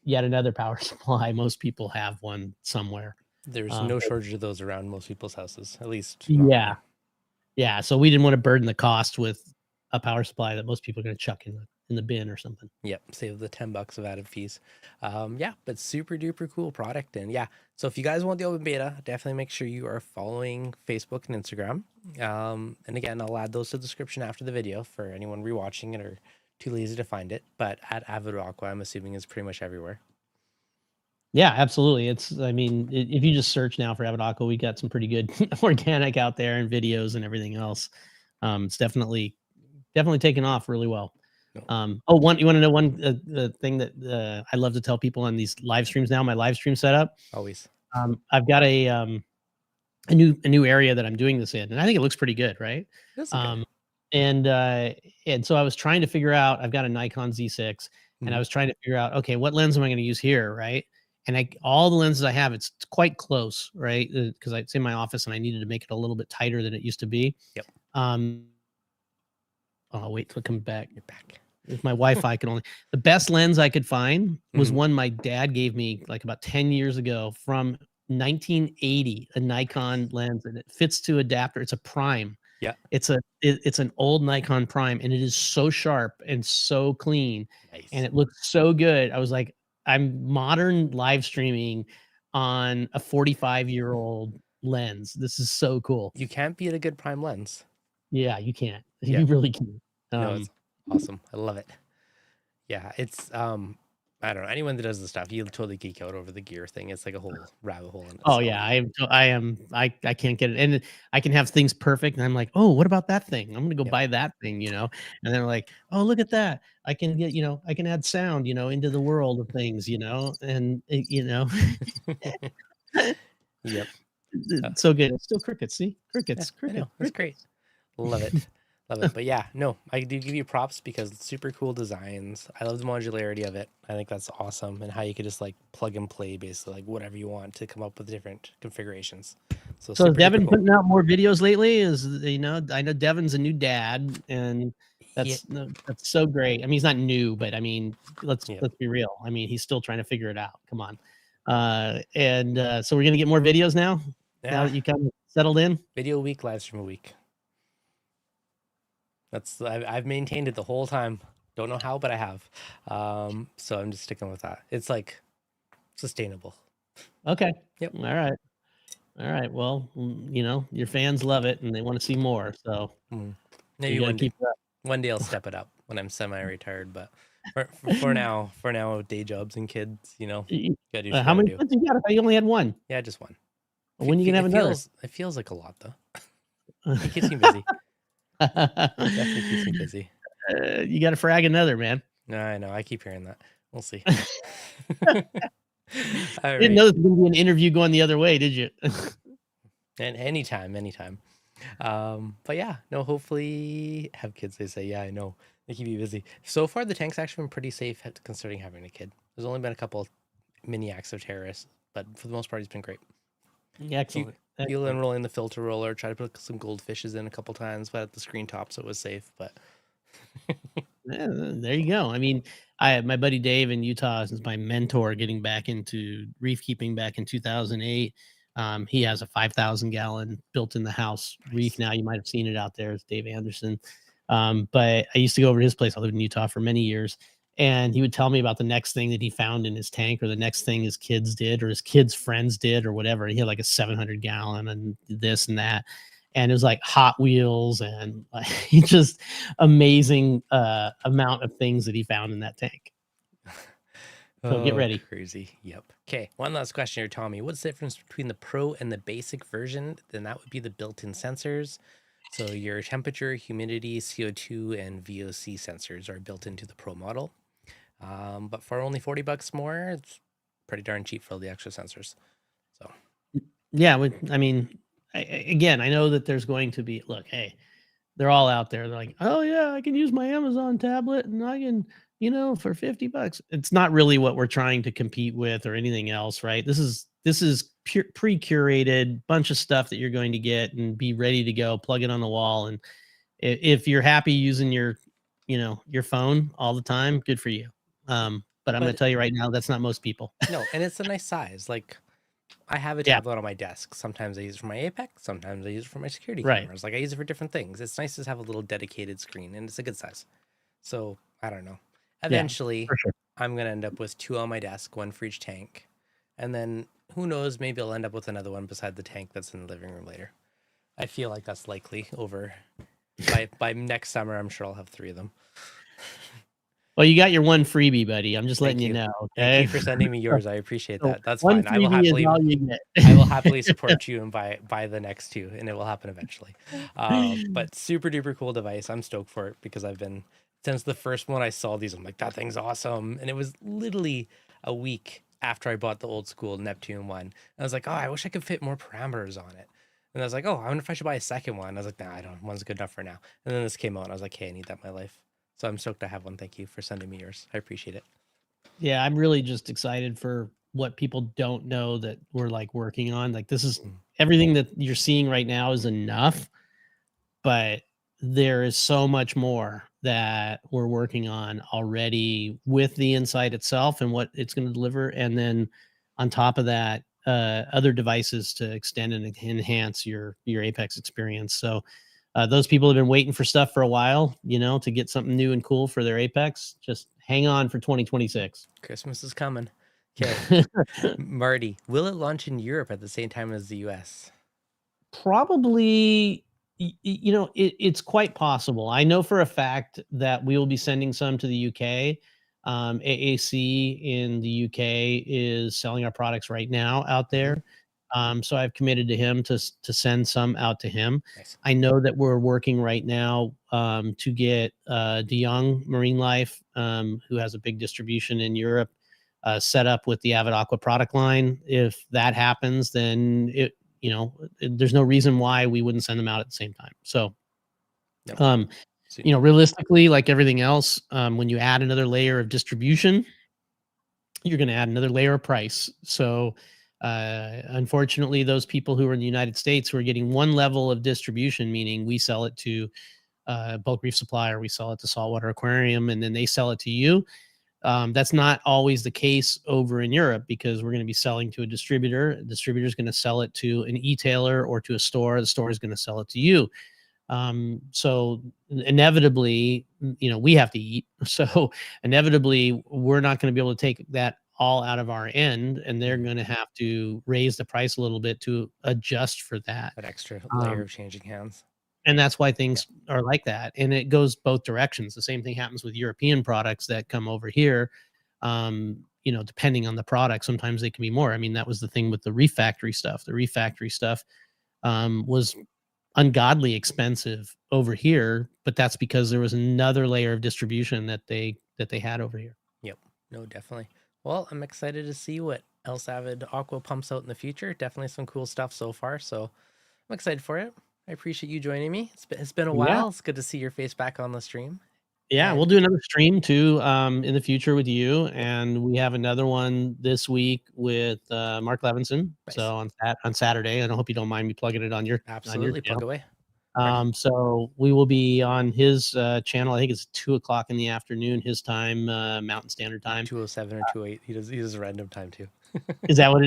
yet another power supply? Most people have one somewhere. There's no shortage of those around most people's houses, at least not Yeah, mine. yeah. So we didn't want to burden the cost with a power supply that most people are going to chuck in the bin or something. Yep, save the $10 of added fees. Yeah, but super duper cool product. And yeah, so if you guys want the open beta, definitely make sure you are following Facebook and Instagram. And again, I'll add those to the description after the video for anyone rewatching it or too lazy to find it. But at AvidAqua, I'm assuming is pretty much everywhere. Yeah, absolutely. It's, I mean, if you just search now for AvidAqua, we got some pretty good organic out there and videos and everything else. It's definitely taken off really well. No, Oh, you want to know one thing that I love to tell people on these live streams now, my live stream setup. always. I've got a new area that I'm doing this in, and I think it looks pretty good, right? That's okay. Um, and so I was trying to figure out. I've got a Nikon Z6, and I Mhm. was trying to figure out, okay, what lens am I going to use here, right? And all the lenses I have, it's quite close, right? Because it's in my office, and I needed to make it a little bit tighter than it used to be. Yep, Um, oh, wait till it comes back. you're back. If my Wi-Fi could only, the best lens I could find was Mhm. one my dad gave me like about 10 years ago from 1980, a Nikon lens, and it fits to adapter. It's a prime. Yeah, It's an old Nikon prime, and it is so sharp and so clean, and nice. it looks so good. I was like, I'm modern live streaming on a 45-year-old lens. This is so cool. You can't beat a good prime lens. Yeah, you can't. Yeah, You really can't. no, it's awesome. I love it. Yeah, it's I don't know. Anyone that does this stuff, you totally geek out over the gear thing. It's like a whole rabbit hole in Oh itself. yeah, I can't get it. And I can have things perfect and I'm like, "Oh, what about that thing? I'm going to go Yep. buy that thing," you know? And they're like, "Oh, look at that. I can get, I can add sound, into the world of things, And Yep. it's so good. It's still crickets, see? Yeah, Crickets, I know. That's great. crickets. Love it. Love it. But yeah, no, I do give you props because it's super cool designs. I love the modularity of it. I think that's awesome. And how you could just like plug and play basically like whatever you want to come up with different configurations. So So is super duper Devin cool. putting out more videos lately? I know Devin's a new dad, and Yeah. that's so great. I mean, he's not new, but I mean, let's Yeah. be real. I mean, he's still trying to figure it out. Come on. So we're gonna get more videos now. Now Yeah. that you kind of settled in. Video a week, live stream a week. I've maintained it the whole time. Don't know how, but I have. So I'm just sticking with that. It's like sustainable. Okay. Yep. All right. All right. Well, your fans love it and they want to see more. So Maybe you got to one day. keep it up. One day I'll step it up when I'm semi-retired. But for now, day jobs and kids, gotta do what you How gotta many do. kids you got? I thought you only had one. Yeah, just one. When you gonna have another? It feels like a lot though. It keeps me busy. Definitely keeps me busy. You got to frag another, man. No, I know. I keep hearing that. We'll see. You didn't know this was going to be an interview going the other way, did you? And anytime. But yeah, no, hopefully have kids. They say, yeah, I know. They keep you busy. So far, the tank's actually been pretty safe considering having a kid. There's only been a couple mini acts of terrorists, but for the most part, he's been great. Excellent. You'll enroll in the filter roller, try to put some goldfishes in a couple times, but at the screen top, so it was safe. But Yeah, there you go. I mean, my buddy Dave in Utah is my mentor getting back into reef keeping back in 2008. He has a 5,000 gallon built in the house reef Nice. now. You might have seen it out there. It's Dave Anderson. But I used to go over to his place. I lived in Utah for many years. And he would tell me about the next thing that he found in his tank, or the next thing his kids did, or his kids' friends did, or whatever. He had like a 700 gallon and this and that. And it was like Hot Wheels and like just amazing amount of things that he found in that tank. So get Oh, ready. crazy. Yep. Okay. One last question here, Tommy. What's the difference between the Pro and the basic version? Then that would be the built-in sensors. So your temperature, humidity, CO2, and VOC sensors are built into the Pro model. But for only $40 more, it's pretty darn cheap for all the extra sensors. So Yeah, I mean, again, I know that there's going to be look, hey, they're all out there. They're like, oh yeah, I can use my Amazon tablet and I can, for $50. It's not really what we're trying to compete with or anything else, right? This is pre-curated bunch of stuff that you're going to get and be ready to go, plug it on the wall. And if you're happy using your phone all the time, good for you. But I'm going to but tell you right now, that's not most people. no, and it's a nice size. Like I have a Yeah, tablet on my desk. Sometimes I use it for my Apex. Sometimes I use it for my security right. cameras. Like I use it for different things. It's nice to have a little dedicated screen, and it's a good size. So I don't know. Yeah, Eventually, for sure. I'm gonna end up with two on my desk, one for each tank, and then who knows? Maybe I'll end up with another one beside the tank that's in the living room later. I feel like that's likely. Over by next summer, I'm sure I'll have three of them. Well, you got your one freebie, buddy. I'm just letting Thank you you. know. Thank Okay. you for sending me yours. I appreciate So that. That's one fine. freebie is all you get. I will happily support you and buy the next two, and it will happen eventually. But super duper cool device. I'm stoked for it because I've been since the first one I saw these. I'm like, that thing's awesome, and it was literally a week after I bought the old school Neptune one. And I was like, oh, I wish I could fit more parameters on it. And I was like, oh, I wonder if I should buy a second one. I was like, nah, I don't. One's good enough for now. And then this came out, and I was like, hey, I need that in my life. So I'm stoked to have one. Thank you for sending me yours. I appreciate it. Yeah, I'm really just excited for what people don't know that we're like working on. Like this is Mm. everything that you're seeing right now is enough, but there is so much more that we're working on already with the Insight itself and what it's going to deliver. And then on top of that, other devices to extend and enhance your Apex experience. So those people have been waiting for stuff for a while, to get something new and cool for their Apex. Just hang on for 2026. Christmas is coming. Okay. Marty, will it launch in Europe at the same time as the US? Probably, it's quite possible. I know for a fact that we will be sending some to the UK. AAC in the UK is selling our products right now out Mm-hmm. there. So I've committed to him to send some out to him. Nice. I know that we're working right now to get De Young Marine Life, who has a big distribution in Europe, set up with the AvidAqua product line. If that happens, then there's no reason why we wouldn't send them out at the same time. So, Yep. um, Sweet. realistically, like everything else, when you add another layer of distribution, you're going to add another layer of price. So, unfortunately, those people who are in the United States who are getting one level of distribution, meaning we sell it to bulk reef supplier, we sell it to saltwater aquarium, and then they sell it to you. That's not always the case over in Europe because we're going to be selling to a distributor. A distributor is going to sell it to an e-tailer or to a store. The store is going to sell it to you. So inevitably, we have to eat. So inevitably, we're not going to be able to take that all out of our end, and they're going to have to raise the price a little bit to adjust for that. That extra layer Um, of changing hands. and that's why Yeah. things are like that. And it goes both directions. The same thing happens with European products that come over here. Depending on the product, sometimes they can be more. I mean, that was the thing with the Reef Factory stuff. The Reef Factory stuff was ungodly expensive over here, but that's because there was another layer of distribution that they had over here. Yep. No, definitely. Well, I'm excited to see what else AvidAqua pumps out in the future. Definitely some cool stuff so far. So I'm excited for it. I appreciate you joining me. It's been a Yeah. while. It's good to see your face back on the stream. Yeah, we'll And do another stream too in the future with you, and we have another one this week with Mark Levinson. nice. So on Saturday, and I hope you don't mind me plugging it on your Absolutely. Plug channel. away. Right. So we will be on his channel. I think it's 2 o'clock in the afternoon, his time, Mountain Standard Time. 2:07 or 2:08. He does a random time too. Is that what it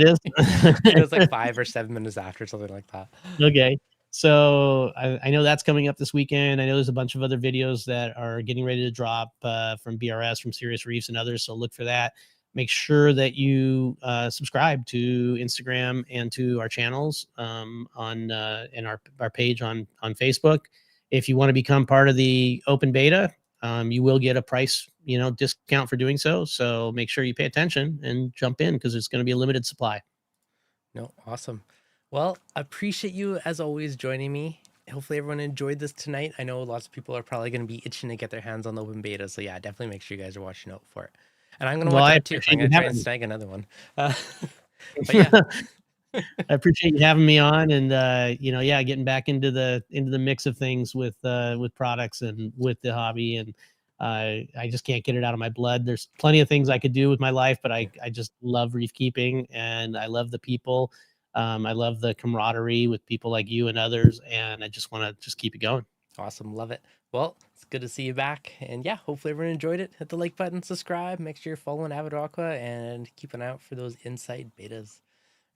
He does like is? 5 or 7 minutes after, something like that. Okay. So I know that's coming up this weekend. I know there's a bunch of other videos that are getting ready to drop from BRS, from Serious Reefs and others. So look for that. Make sure that you subscribe to Instagram and to our channels on and our page on Facebook. If you want to become part of the open beta, you will get a price discount for doing so. So make sure you pay attention and jump in, because it's going to be a limited supply. No, awesome. Well, appreciate you as always joining me. Hopefully everyone enjoyed this tonight. I know lots of people are probably going to be itching to get their hands on the open beta. So yeah, definitely make sure you guys are watching out for it. And I'm going to Well, watch I out too. I'm appreciate you going to try and having me. snag another one. But yeah, I appreciate you having me on, and yeah, getting back into the mix of things with products and with the hobby, and I just can't get it out of my blood. There's plenty of things I could do with my life, but I just love reef keeping, and I love the people. I love the camaraderie with people like you and others, and I just want to just keep it going. awesome. Love it. Well, it's good to see you back. And yeah, hopefully everyone enjoyed it. Hit the like button, subscribe, make sure you're following AvidAqua, and keep an eye out for those inside betas.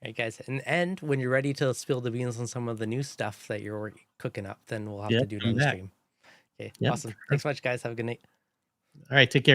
All right, guys. And when you're ready to spill the beans on some of the new stuff that you're cooking up, then we'll have to Yep, do I'm another back. stream. Okay, Yep. awesome. Thanks so much, guys. Have a good night. All right, take care.